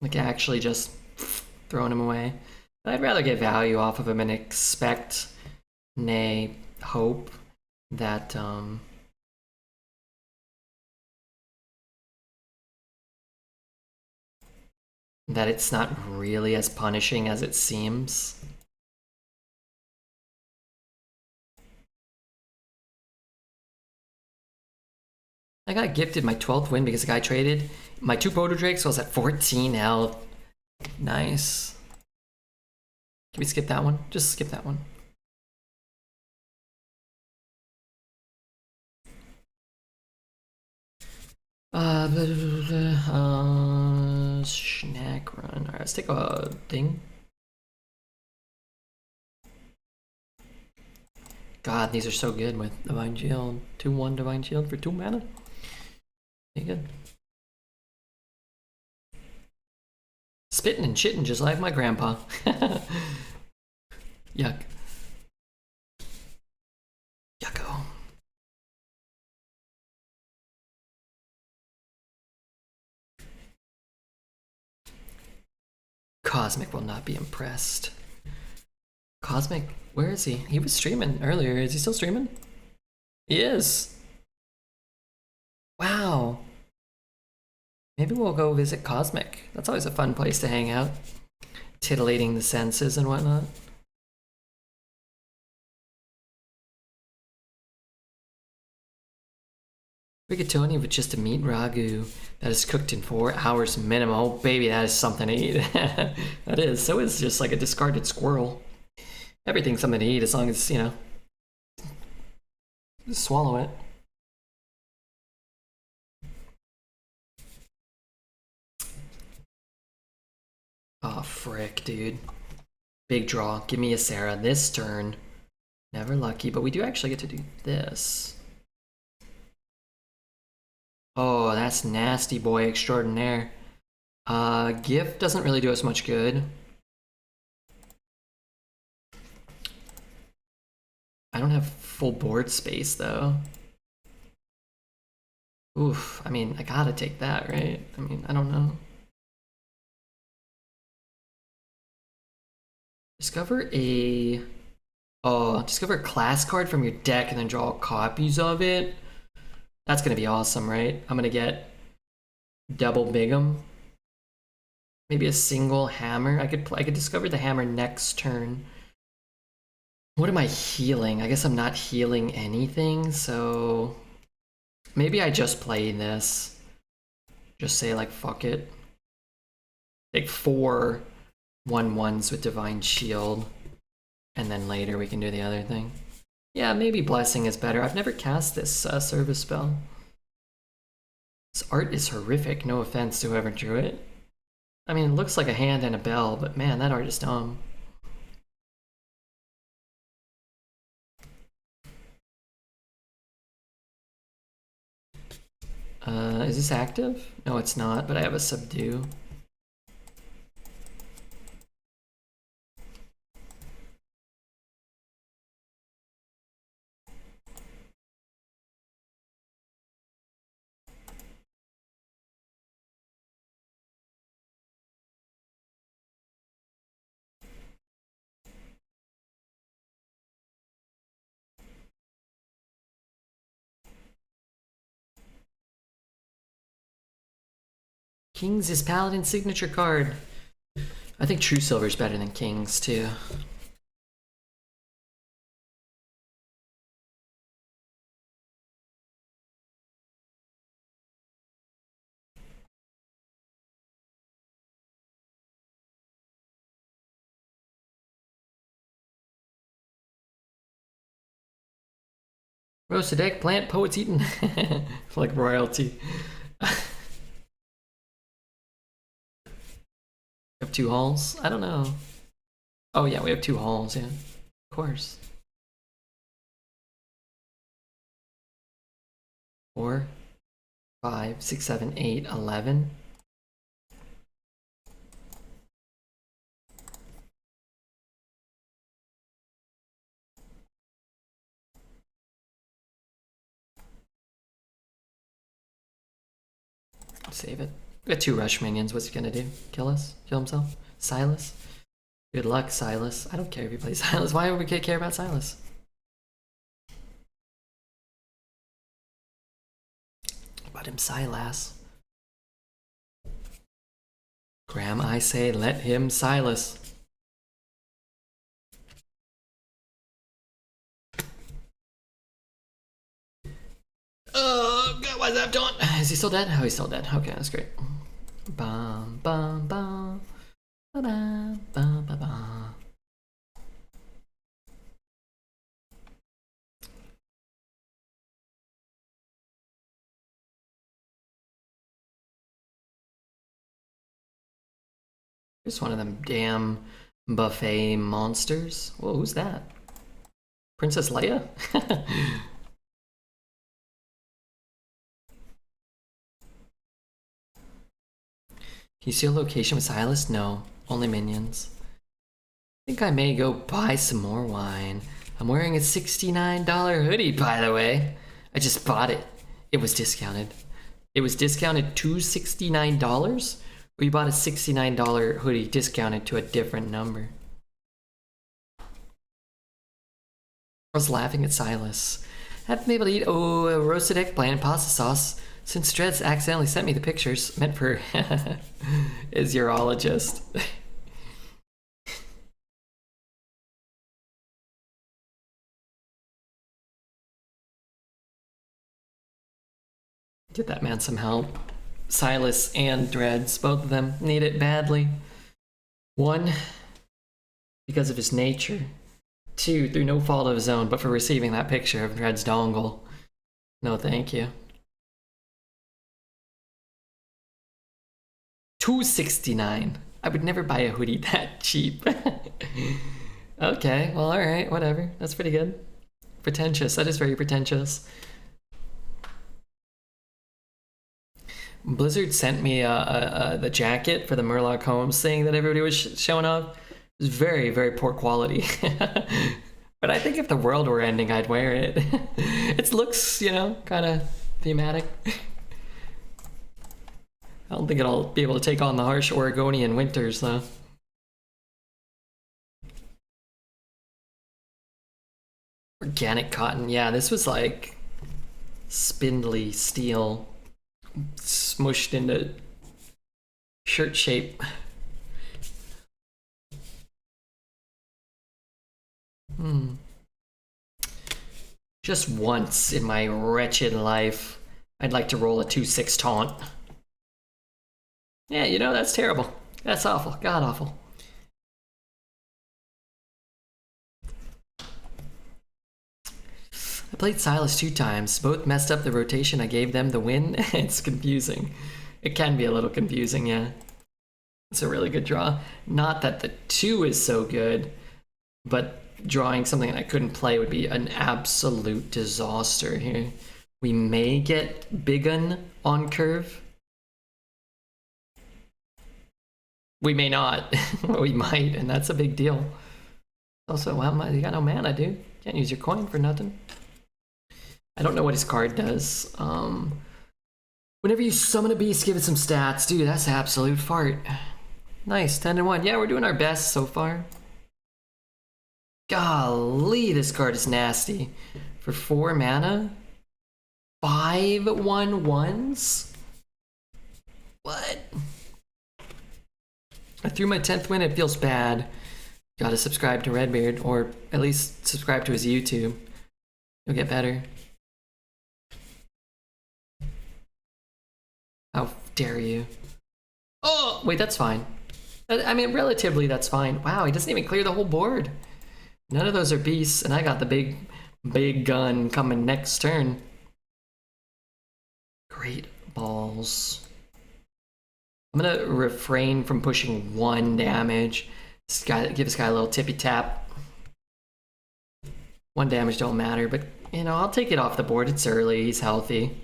Like, actually just thrown him away. But I'd rather get value off of him and expect, nay, hope that, that it's not really as punishing as it seems. I got gifted my 12th win because the guy traded my 2 Proto Drakes, so I was at 14 health. Nice. Can we skip that one? Just skip that one. Snack run. Alright, let's take a thing. God, these are so good with Divine Shield. 2-1 Divine Shield for 2 mana. Pretty good. Spitting and shitting just like my grandpa. Yuck. Yucko. Cosmic will not be impressed. Cosmic, where is he? He was streaming earlier. Is he still streaming? He is. Wow. Maybe we'll go visit Cosmic. That's always a fun place to hang out. Titillating the senses and whatnot. Rigatoni with just a meat ragu that is cooked in 4 hours minimum. Oh baby, that is something to eat. That is. So is just like a discarded squirrel. Everything's something to eat as long as, you know, just swallow it. Oh, frick, dude. Big draw. Give me a Ysera this turn. Never lucky, but we do actually get to do this. Oh, that's nasty boy extraordinaire. Gift doesn't really do us much good. I don't have full board space though. Oof, I mean, I gotta take that, right? I mean, I don't know. Discover a... Oh, discover a class card from your deck and then draw copies of it. That's gonna be awesome, right? I'm gonna get double Bigum. Maybe a single hammer. I could discover the hammer next turn. What am I healing? I guess I'm not healing anything, so maybe I just play this. Just say like fuck it. Take 4 1/1s with Divine Shield, and then later we can do the other thing. Yeah, maybe Blessing is better. I've never cast this service spell. This art is horrific, no offense to whoever drew it. I mean, it looks like a hand and a bell, but man, that art is dumb. Is this active? No, it's not, but I have a subdue. Kings is Paladin's signature card. I think True Silver is better than Kings, too. Roasted eggplant, poets eaten. Like royalty. We have 2 halls? I don't know. Oh yeah, we have 2 halls, yeah. Of course. 4, 5, 6, 7, 8, 11. Save it. We got 2 rush minions. What's he gonna do? Kill us? Kill himself? Silas? Good luck, Silas. I don't care if he plays Silas. Why would we care about Silas? About him, Silas. Graham, I say, let him Silas. Oh, God, why is that done? Is he still dead? Oh, he's still dead. Okay, that's great. Bum, bum, bum. Ba-bum, bum, ba-bum. Here's one of them damn buffet monsters. Whoa, who's that? Princess Leia? Can you see a location with Silas? No, only minions. I think I may go buy some more wine. I'm wearing a $69 hoodie, by the way. I just bought it. It was discounted. It was discounted to $69? Or you bought a $69 hoodie discounted to a different number? I was laughing at Silas. Haven't been able to eat a roasted eggplant and pasta sauce since Dreads accidentally sent me the pictures meant for his urologist. Get that man some help. Silas and Dreads, both of them need it badly. 1, because of his nature. 2, through no fault of his own, but for receiving that picture of Dread's dongle. No thank you. $269. I would never buy a hoodie that cheap. Okay, well, alright, whatever. That's pretty good. Pretentious. That is very pretentious. Blizzard sent me the jacket for the Murloc Holmes thing that everybody was showing off. It was very, very poor quality. But I think if the world were ending, I'd wear it. It looks, you know, kind of thematic. I don't think it'll be able to take on the harsh Oregonian winters, though. Organic cotton. Yeah, this was like spindly steel smushed into shirt shape. Just once in my wretched life, I'd like to roll a 2/6 taunt. Yeah, you know, that's terrible. That's awful. God awful. I played Silas 2 times. Both messed up the rotation I gave them the win. It's confusing. It can be a little confusing, yeah. It's a really good draw. Not that the 2 is so good, but drawing something I couldn't play would be an absolute disaster here. We may get Bigun on curve. We may not. We might, and that's a big deal. Also, well, you got no mana, dude. Can't use your coin for nothing. I don't know what his card does. Whenever you summon a beast, give it some stats. Dude, that's an absolute fart. Nice, 10-1. Yeah, we're doing our best so far. Golly, this card is nasty. For 4 mana? 5/1/1s? What? I threw my 10th win, it feels bad. Gotta subscribe to Redbeard, or at least subscribe to his YouTube. You'll get better. How dare you? Oh, wait, that's fine. I mean, relatively, that's fine. Wow, he doesn't even clear the whole board. None of those are beasts, and I got the big gun coming next turn. Great balls. I'm gonna refrain from pushing 1 damage. Give this guy a little tippy tap. 1 damage don't matter, but you know, I'll take it off the board. It's early, he's healthy.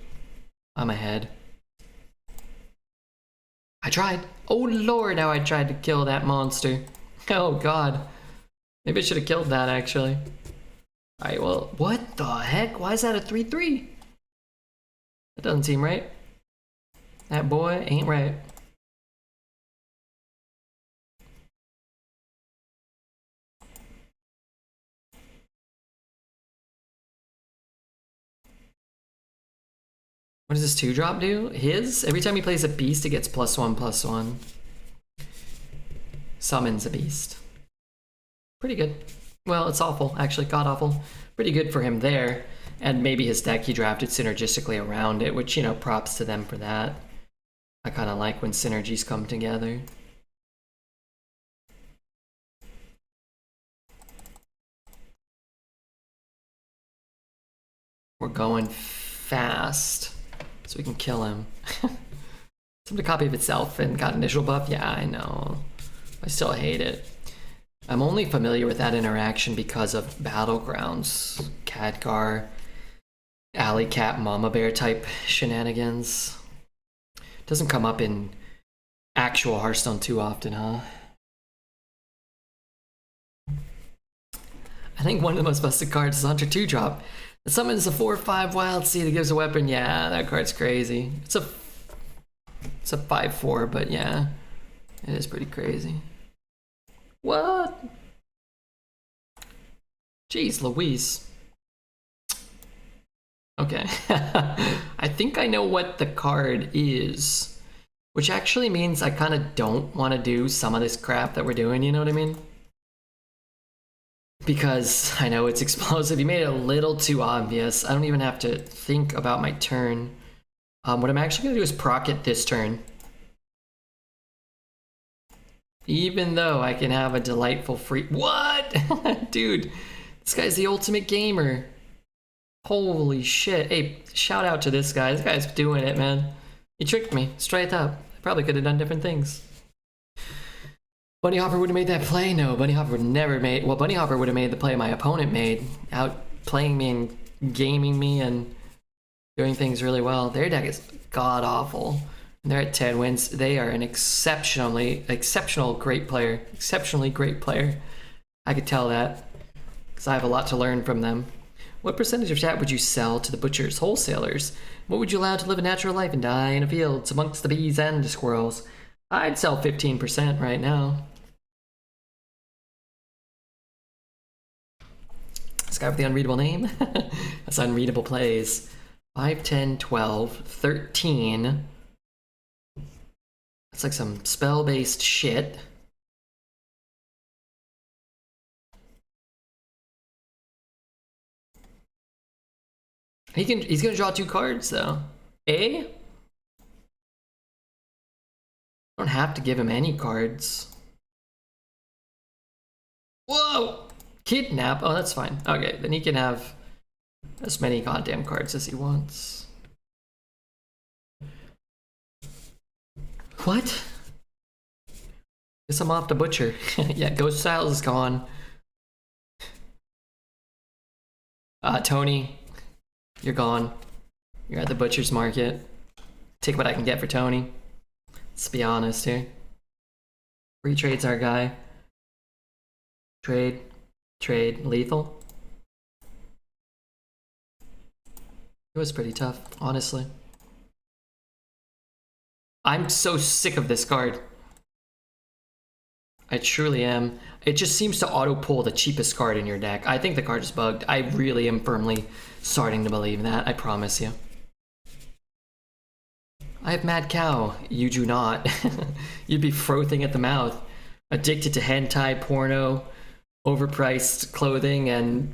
I'm ahead. I tried. Oh lord, how I tried to kill that monster. Oh god. Maybe I should have killed that actually. Alright, well, what the heck? Why is that a 3/3? That doesn't seem right. That boy ain't right. What does this 2-drop do? His, every time he plays a beast, it gets +1/+1. Summons a beast. Pretty good. Well, it's awful, actually, god awful. Pretty good for him there. And maybe his deck he drafted synergistically around it, which, you know, props to them for that. I kind of like when synergies come together. We're going fast, so we can kill him. Somebody copy of itself and got initial buff? Yeah, I know. I still hate it. I'm only familiar with that interaction because of Battlegrounds, Khadgar, Alley Cat, Mama Bear type shenanigans. Doesn't come up in actual Hearthstone too often, huh? I think one of the most busted cards is Hunter 2-drop. It summons a 4/5 Wild Seed that gives a weapon. Yeah, that card's crazy. It's a 5/4, but yeah, it is pretty crazy. What? Jeez Louise. Okay. I think I know what the card is, which actually means I kind of don't want to do some of this crap that we're doing, you know what I mean? Because I know it's explosive. You made it a little too obvious. I don't even have to think about my turn. What I'm actually going to do is proc it this turn. Even though I can have a delightful free... What? Dude, this guy's the ultimate gamer. Holy shit. Hey, shout out to this guy. This guy's doing it, man. He tricked me straight up. I probably could have done different things. Bunny Hopper would have made that play? No, Bunny Hopper would never made... Well, Bunny Hopper would have made the play my opponent made. Out playing me and gaming me and doing things really well. Their deck is god-awful. They're at 10 wins. They are an exceptional great player. Exceptionally great player. I could tell that because I have a lot to learn from them. What percentage of chat would you sell to the butchers, wholesalers? What would you allow to live a natural life and die in a field amongst the bees and the squirrels? I'd sell 15% right now. This guy with the unreadable name? That's unreadable plays. 5, 10, 12, 13. That's like some spell-based shit. He's gonna draw 2 cards though. I don't have to give him any cards. Whoa! Kidnap? Oh, that's fine. Okay, then he can have as many goddamn cards as he wants. What? Guess I'm off to Butcher. Yeah, Ghost Styles is gone. Tony, you're gone. You're at the Butcher's Market. Take what I can get for Tony. Let's be honest here. Free trade's our guy. Trade, lethal. It was pretty tough, honestly. I'm so sick of this card. I truly am. It just seems to auto-pull the cheapest card in your deck. I think the card is bugged. I really am firmly starting to believe that, I promise you. I have Mad Cow. You do not. You'd be frothing at the mouth. Addicted to hentai, porno, overpriced clothing, and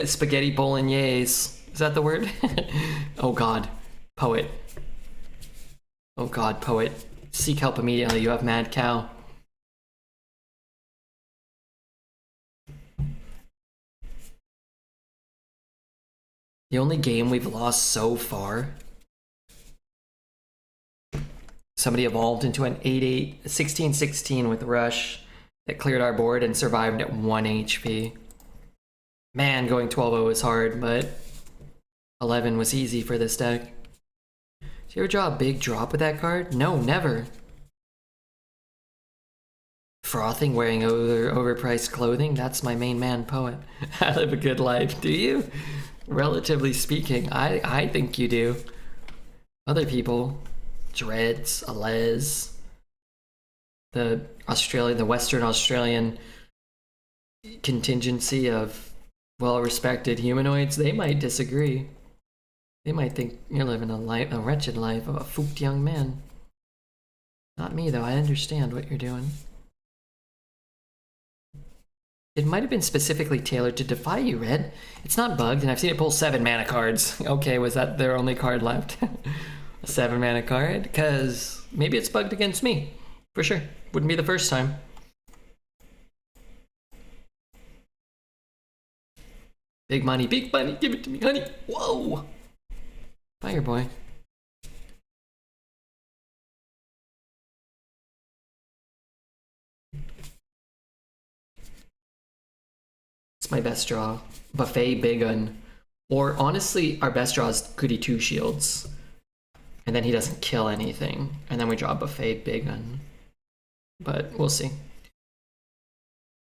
spaghetti bolognese. Is that the word? Oh god. Poet. Oh god, poet. Seek help immediately. You have Mad Cow. The only game we've lost so far. Somebody evolved into an 8-8, 16-16 with Rush that cleared our board and survived at 1 HP. Man, going 12-0 is hard, but 11 was easy for this deck. Did you ever draw a big drop with that card? No, never. Frothing, wearing overpriced clothing? That's my main man, Poet. I live a good life. Do you? Relatively speaking, I think you do. Other people, Dreads, Alez, the Western Australian contingency of well-respected humanoids, they might disagree. They might think you're living a wretched life of a fooked young man. Not me, though. I understand what you're doing. It might have been specifically tailored to defy you, Red. It's not bugged, and I've seen it pull 7 mana cards. Okay, was that their only card left? A 7 mana card? Because maybe it's bugged against me. For sure. Wouldn't be the first time. Big money, give it to me, honey. Whoa! Fire boy. It's my best draw. Buffet Big Un. Or honestly, our best draw is Goody Two Shields. And then he doesn't kill anything. And then we draw Buffet Big Un. But we'll see.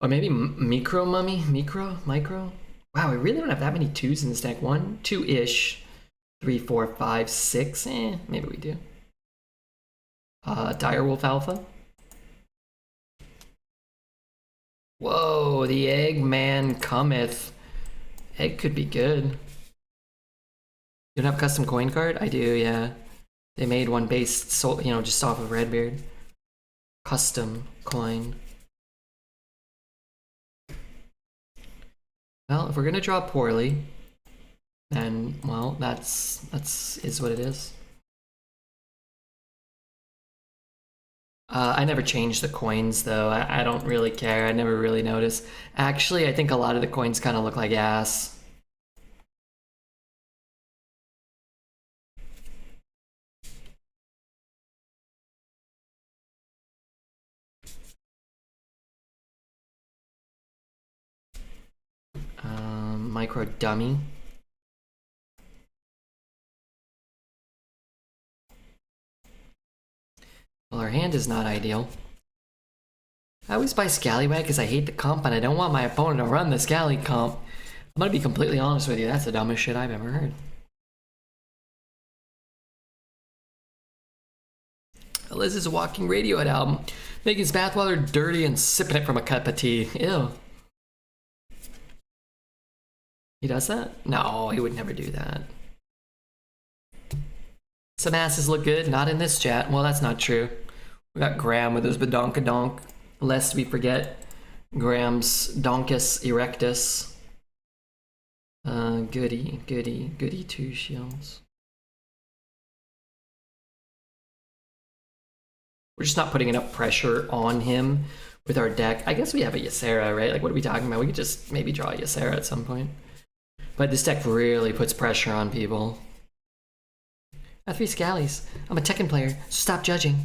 Or maybe Micro Mummy? Micro? Wow, we really don't have that many 2s in this deck. 1, 2-ish. 3, 4, 5, 6. Maybe we do. Direwolf Alpha. Whoa, the Eggman cometh. Egg could be good. You don't have a custom coin card? I do, yeah. They made one based, just off of Redbeard. Custom coin. Well, if we're gonna draw poorly, then, well, that's is what it is. I never changed the coins, though. I don't really care. I never really noticed. Actually, I think a lot of the coins kind of look like ass. Micro dummy. Well, our hand is not ideal. I always buy Scallywag because I hate the comp and I don't want my opponent to run the Scally comp. I'm gonna be completely honest with you, that's the dumbest shit I've ever heard. Liz is a walking Radiohead album, making his bathwater dirty and sipping it from a cup of tea. Ew. He does that? No, he would never do that. Some asses look good, not in this chat. Well, that's not true. We got Graham with his badonkadonk, lest we forget Graham's Donkus Erectus. Goody 2 shields. We're just not putting enough pressure on him with our deck. I guess we have a Ysera, right? Like, what are we talking about? We could just maybe draw a Ysera at some point. But this deck really puts pressure on people. I have 3 Scallies. I'm a Tekken player, so stop judging.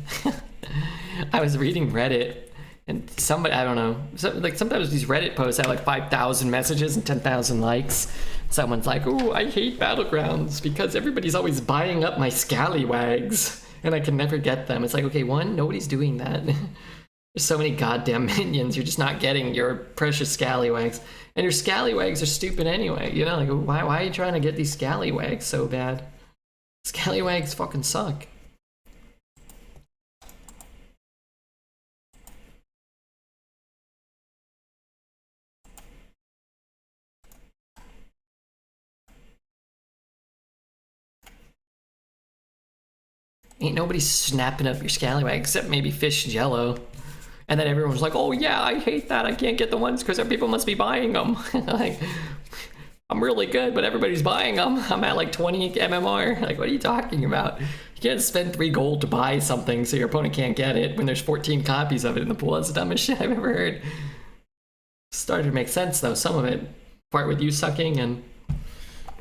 I was reading Reddit, and somebody, I don't know, like sometimes these Reddit posts have like 5,000 messages and 10,000 likes. Someone's like, "Oh, I hate Battlegrounds because everybody's always buying up my Scallywags, and I can never get them." It's like, okay, one, nobody's doing that. There's so many goddamn minions, you're just not getting your precious Scallywags. And your Scallywags are stupid anyway, you know? Like, why are you trying to get these Scallywags so bad? Scallywags fucking suck. Ain't nobody snapping up your Scallywag except maybe Fish Jello. And then everyone's like, "Oh yeah, I hate that. I can't get the ones because people must be buying them." Like, I'm really good, but everybody's buying them. I'm at like 20 MMR. Like, what are you talking about? You can't spend 3 gold to buy something so your opponent can't get it when there's 14 copies of it in the pool. That's the dumbest shit I've ever heard. Started to make sense though, some of it. Part with you sucking and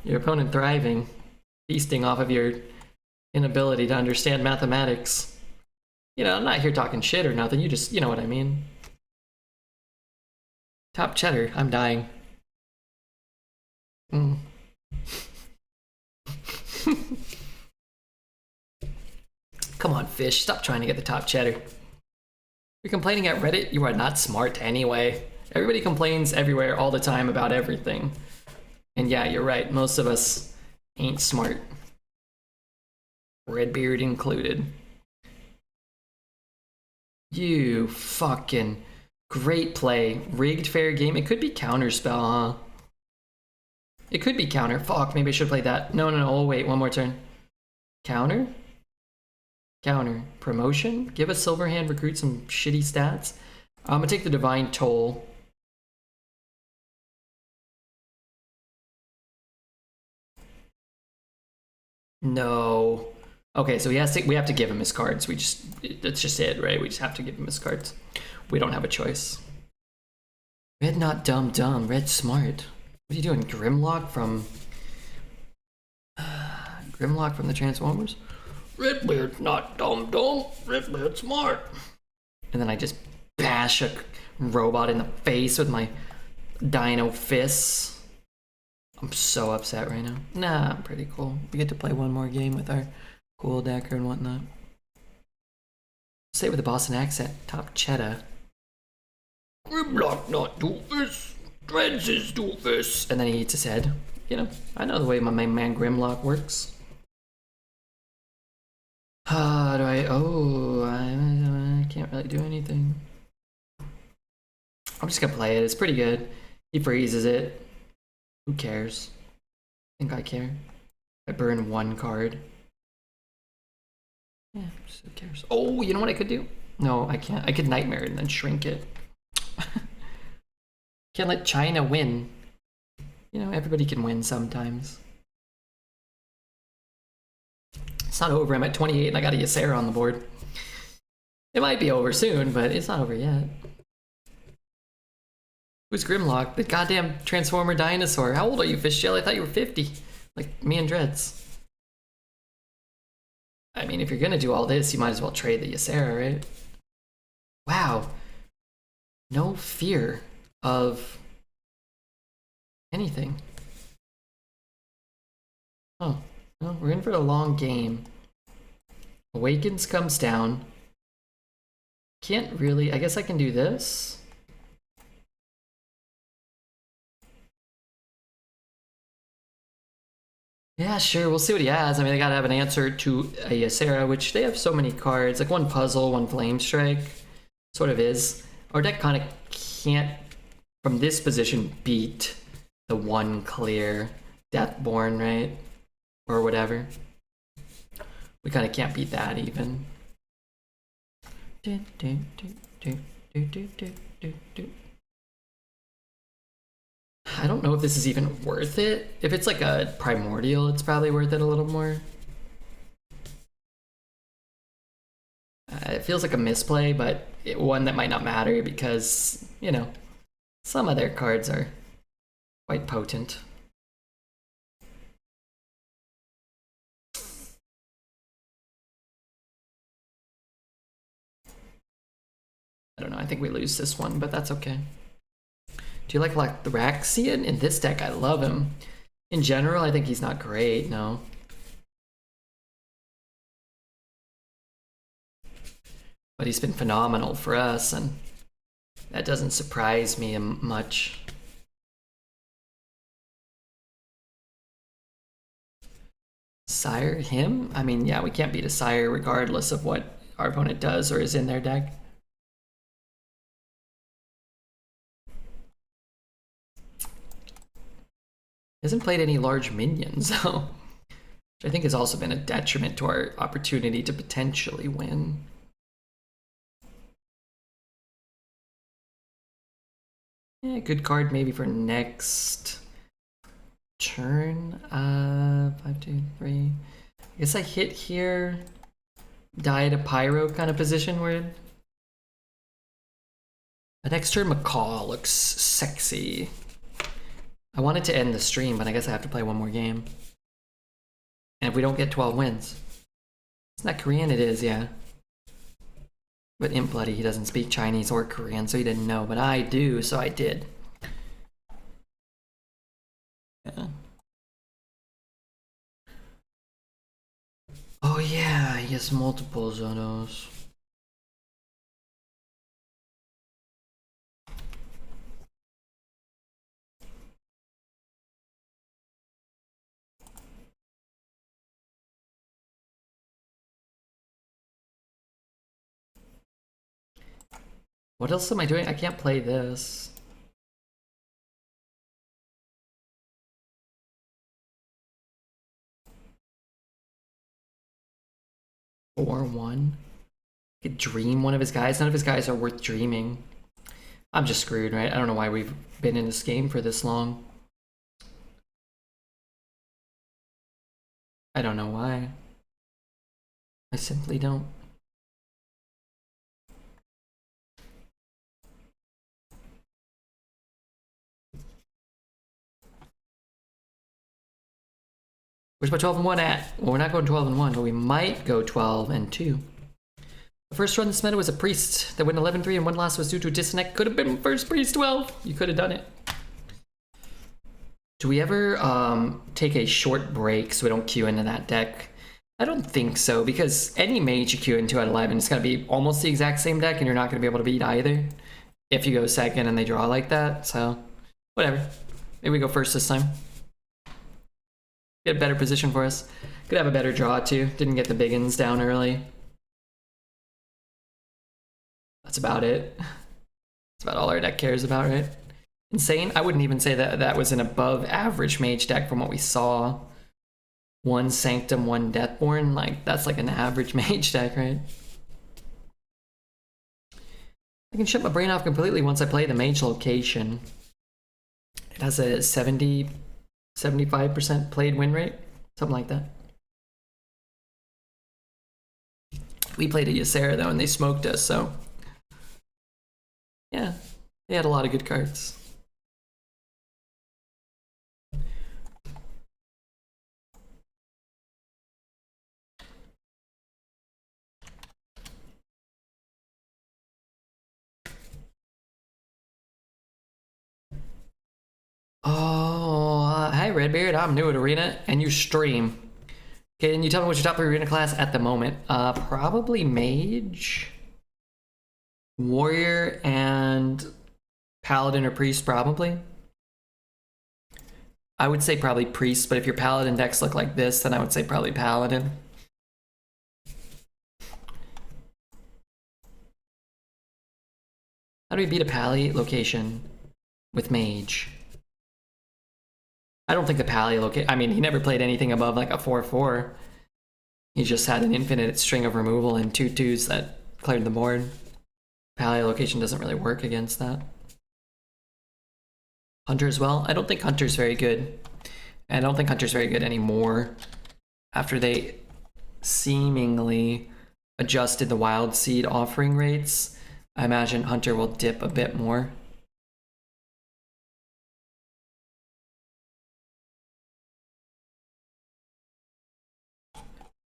your opponent thriving, feasting off of your inability to understand mathematics. You know, I'm not here talking shit or nothing, you just, you know what I mean. Top cheddar, I'm dying. Come on, Fish, stop trying to get the top cheddar. You're complaining at Reddit? You are not smart anyway. Everybody complains everywhere all the time about everything. And yeah, you're right, most of us ain't smart. Redbeard included. You fucking great play. Rigged fair game. It could be counterspell, huh? It could be counter. Fuck, maybe I should play that. No. Oh, wait, one more turn. Counter? Counter. Promotion? Give a silver hand recruit some shitty stats. I'm gonna take the Divine Toll. No. Okay, so we have to give him his cards. That's just it, right? We just have to give him his cards. We don't have a choice. Red not dumb, red smart. What are you doing? Grimlock from the Transformers? Redbeard's not dumb, Redbeard's smart. And then I just bash a robot in the face with my dino fists. I'm so upset right now. Nah, I'm pretty cool. We get to play one more game with our cool decker and whatnot. Say it with a Boston accent. Top cheddar. Grimlock not doofus. Dreads is doofus. And then he eats his head. You know, I know the way my main man Grimlock works. How do I can't really do anything. I'm just gonna play it. It's pretty good. He freezes it. Who cares? I think I care. I burn 1 card. Yeah, just who cares? Oh, you know what I could do? No, I can't. I could Nightmare and then shrink it. Can't let China win. You know, everybody can win sometimes. It's not over. I'm at 28 and I got a Ysera on the board. It might be over soon, but it's not over yet. Who's Grimlock? The goddamn Transformer dinosaur. How old are you, Fish Jill? I thought you were 50. Like me and Dreads. I mean, if you're gonna do all this, you might as well trade the Ysera, right? Wow. No fear of anything. Oh, well, we're in for a long game. Awakens comes down. Can't really, I guess I can do this. Yeah, sure, we'll see what he has. I mean, they gotta have an answer to a Ysera, which they have so many cards. Like one puzzle, one flame strike. Sort of is. Our deck kind of can't, from this position, beat the one clear Deathborn, right? Or whatever. We kind of can't beat that even. I don't know if this is even worth it. If it's like a primordial, it's probably worth it a little more. It feels like a misplay, but one that might not matter because, you know, some of their cards are quite potent. I don't know, I think we lose this one, but that's okay. Do you like Lothraxion? In this deck, I love him. In general, I think he's not great, no. But he's been phenomenal for us, and that doesn't surprise me much. Sire him? I mean, yeah, we can't beat a Sire regardless of what our opponent does or is in their deck. Hasn't played any large minions, though, which I think has also been a detriment to our opportunity to potentially win. Yeah, good card maybe for next turn. 5, 2, 3. I guess I hit here. Die to Pyro kind of position we're in. The next turn, Macaw looks sexy. I wanted to end the stream, but I guess I have to play one more game. And if we don't get 12 wins. It's not Korean, it is, yeah. But Imp Bloody, he doesn't speak Chinese or Korean, so he didn't know. But I do, so I did. Yeah. Oh yeah, he has multiple Zonos. What else am I doing? I can't play this. Or one. I could dream one of his guys. None of his guys are worth dreaming. I'm just screwed, right? I don't know why we've been in this game for this long. I don't know why. I simply don't. Where's my 12 and 1 at? Well, we're not going 12 and 1, but we might go 12 and 2. The first run this meta was a priest that went 11-3 and one loss was due to a disconnect. Could have been first priest 12. You could have done it. Do we ever take a short break so we don't queue into that deck? I don't think so, because any mage you queue into at 11 is going to be almost the exact same deck and you're not going to be able to beat either if you go second and they draw like that. So, whatever. Maybe we go first this time. Get a better position for us. Could have a better draw too. Didn't get the big uns down early. That's about it. That's about all our deck cares about, right? Insane. I wouldn't even say that that was an above average mage deck from what we saw. One Sanctum, one Deathborn. Like, that's like an average mage deck, right? I can shut my brain off completely once I play the mage location. It has a 75% played win rate, something like that. We played a Ysera though, and they smoked us, so yeah, they had a lot of good cards. Oh, hi Redbeard, I'm new at Arena, and you stream. Can you tell me what's your top 3 Arena class at the moment? Probably Mage. Warrior and Paladin or Priest, probably. I would say probably Priest, but if your Paladin decks look like this, then I would say probably Paladin. How do we beat a Pally location with Mage? I don't think the Pally location... I mean, he never played anything above like a 4/4. He just had an infinite string of removal and 2/2s that cleared the board. Pally location doesn't really work against that. Hunter as well? I don't think Hunter's very good. And I don't think Hunter's very good anymore. After they seemingly adjusted the Wild Seed offering rates, I imagine Hunter will dip a bit more.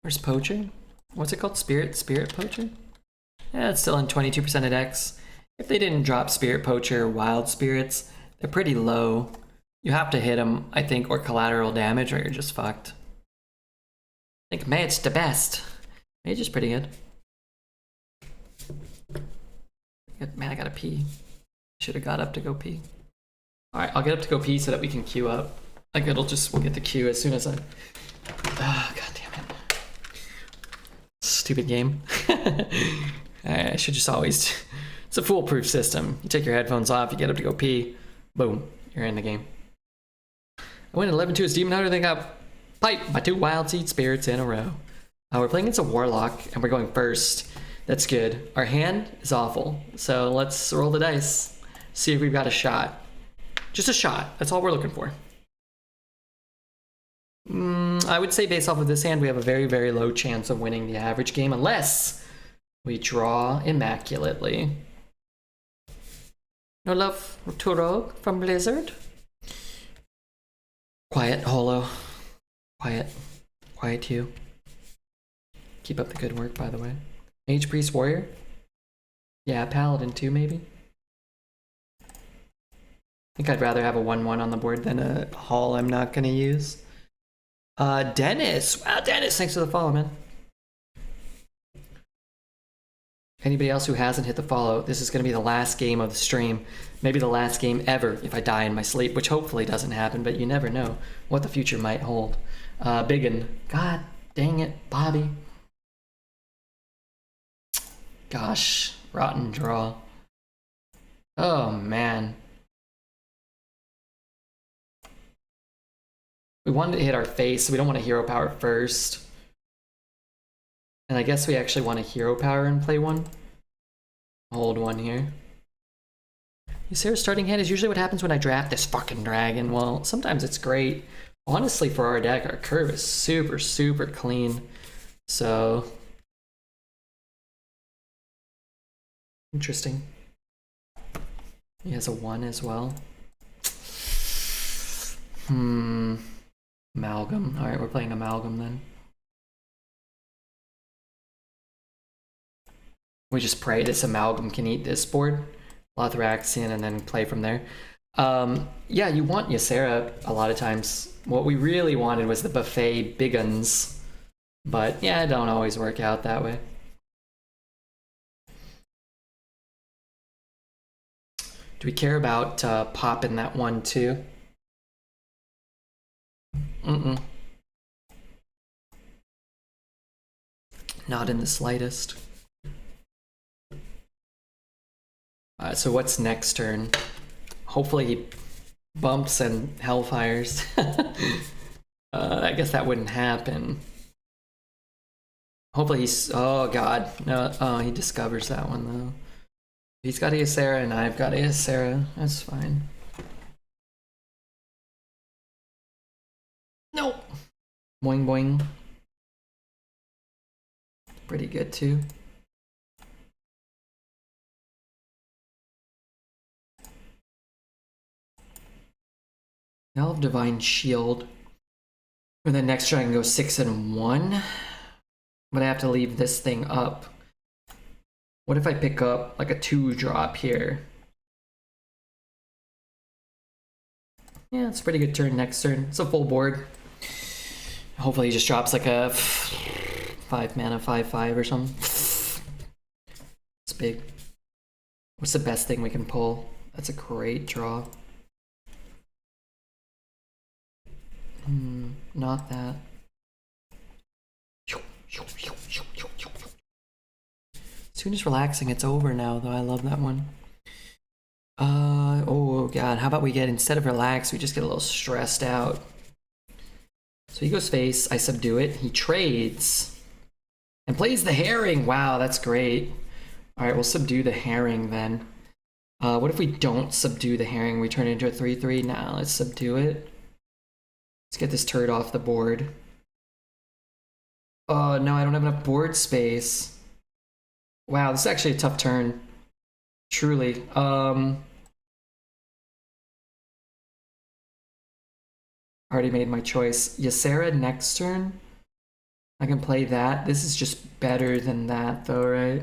Where's Poacher? What's it called? Spirit Poacher? Yeah, it's still in 22% of decks. If they didn't drop Spirit Poacher or Wild Spirits, they're pretty low. You have to hit them, I think, or collateral damage, or you're just fucked. I think Mage's the best. Mage is pretty good. Man, I gotta pee. Should have got up to go pee. Alright, I'll get up to go pee so that we can queue up. Like, we'll get the queue as soon as I... Oh, god damn it. Stupid game. I should just always... It's a foolproof system. You take your headphones off, you get up to go pee, boom, you're in the game. I went 11-2 as Demon Hunter, then got piped by 2 Wild Seed Spirits in a row. We're playing against a Warlock, and we're going first. That's good. Our hand is awful, so let's roll the dice. See if we've got a shot. Just a shot. That's all we're looking for. I would say based off of this hand, we have a very, very low chance of winning the average game, unless we draw immaculately. No love to Rogue from Blizzard. Quiet, Holo. Quiet. Quiet you. Keep up the good work, by the way. Mage, Priest, Warrior? Yeah, Paladin too, maybe? I think I'd rather have a 1/1 on the board than a Hall I'm not gonna use. Dennis! Wow, Dennis, thanks for the follow, man. Anybody else who hasn't hit the follow, this is gonna be the last game of the stream. Maybe the last game ever if I die in my sleep, which hopefully doesn't happen, but you never know what the future might hold. Biggin. God dang it, Bobby. Gosh, rotten draw. Oh, man. We wanted to hit our face, so we don't want to hero power first. And I guess we actually want to hero power and play one. Hold one here. Ysera's starting hand is usually what happens when I draft this fucking dragon. Well, sometimes it's great. Honestly, for our deck, our curve is super, super clean. So... interesting. He has a 1 as well. Amalgam. Alright, we're playing Amalgam then. We just pray this Amalgam can eat this board. Lothraxion and then play from there. Yeah, you want Ysera a lot of times. What we really wanted was the buffet big uns. But yeah, it don't always work out that way. Do we care about popping that 1 too? Not in the slightest. So what's next turn? Hopefully he bumps and hellfires. I guess that wouldn't happen. Hopefully he's... oh god. No, oh, he discovers that one though. He's got a Ysera and I've got a Ysera. That's fine. Nope. Boing boing. Pretty good too. Now I have Divine Shield. And then next turn I can go 6 and 1. But I have to leave this thing up. What if I pick up like a 2-drop here? Yeah, it's a pretty good turn next turn. It's a full board. Hopefully he just drops like a 5 mana 5/5 or something. It's big. What's the best thing we can pull? That's a great draw. Not that. Soon as relaxing, it's over now, though. I love that one. Oh god, how about we get, instead of relax, we just get a little stressed out. So he goes face, I subdue it, he trades, and plays the herring. Wow, that's great. Alright, we'll subdue the herring then. What if we don't subdue the herring? We turn it into a 3/3? Nah, let's subdue it. Let's get this turd off the board. Oh no, I don't have enough board space. Wow, this is actually a tough turn. Truly. Already made my choice. Ysera next turn. I can play that. This is just better than that though, right?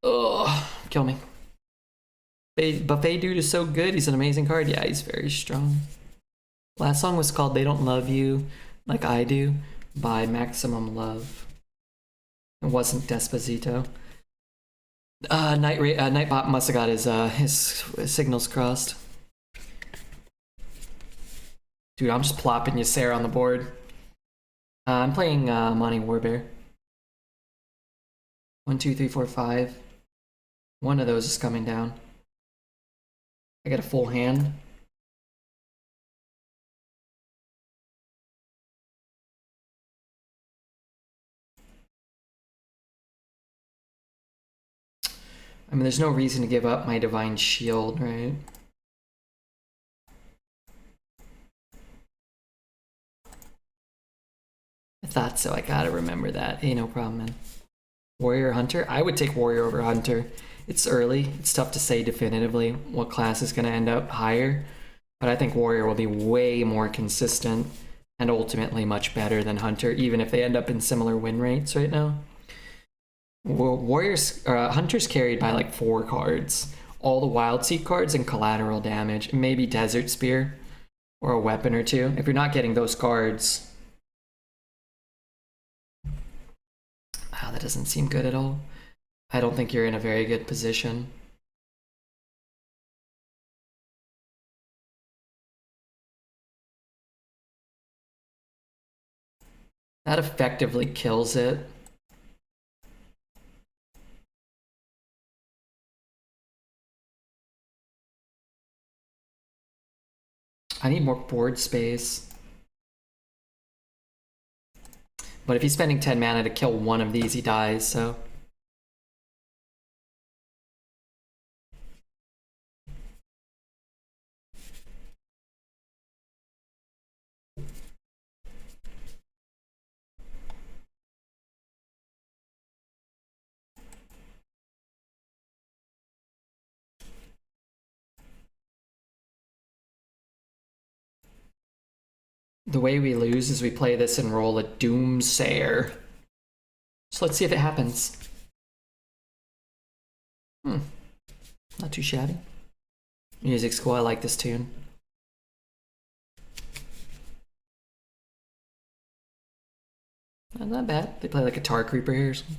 Ugh, kill me. Buffet Dude is so good. He's an amazing card. Yeah, he's very strong. Last song was called They Don't Love You Like I Do by Maximum Love. It wasn't Despacito. Nightbot must have got his signals crossed. Dude, I'm just plopping Ysera on the board. I'm playing Monty Warbear. 1, 2, 3, 4, 5. One of those is coming down. I got a full hand. I mean, there's no reason to give up my Divine Shield, right? I thought so. I gotta remember that. Hey, no problem, man. Warrior Hunter? I would take Warrior over Hunter. It's early. It's tough to say definitively what class is going to end up higher. But I think Warrior will be way more consistent and ultimately much better than Hunter, even if they end up in similar win rates right now. Hunter's carried by like 4 cards. All the Wild Seed cards and collateral damage. Maybe Desert Spear or a weapon or two. If you're not getting those cards... Wow, that doesn't seem good at all. I don't think you're in a very good position. That effectively kills it. I need more board space. But if he's spending 10 mana to kill one of these, he dies, so... The way we lose is we play this and roll a Doomsayer. So let's see if it happens. Not too shabby. Music's cool, I like this tune. Not bad. They play like a Tar Creeper here or something.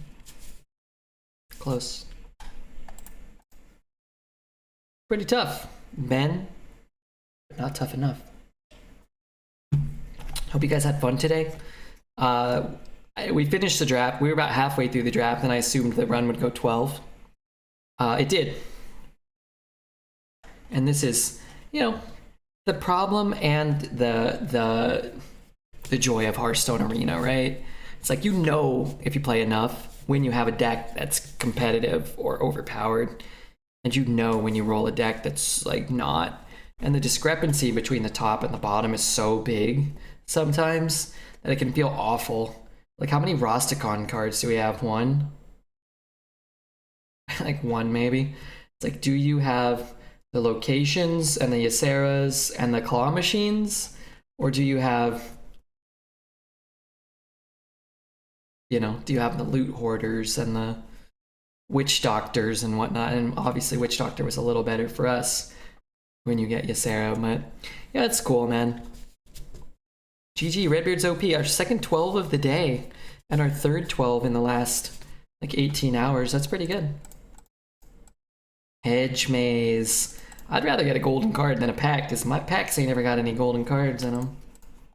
Close. Pretty tough. Ben, not tough enough. Hope you guys had fun today. We finished the draft. We were about halfway through the draft, and I assumed the run would go 12. It did. And this is, you know, the problem and the joy of Hearthstone Arena, right? It's like, you know, if you play enough, when you have a deck that's competitive or overpowered, and you know when you roll a deck that's like not. And the discrepancy between the top and the bottom is so big sometimes that it can feel awful. Like, how many Rastakhan cards do we have? 1? Like 1 maybe. It's like, do you have the locations and the Yseras and the claw machines, or do you have, you know, do you have the loot hoarders and the witch doctors and whatnot? And obviously witch doctor was a little better for us when you get Ysera, but yeah, it's cool, man. GG, Redbeard's OP, our second 12 of the day, and our third 12 in the last like 18 hours. That's pretty good. Hedge Maze. I'd rather get a golden card than a pack, because my packs ain't ever got any golden cards in them.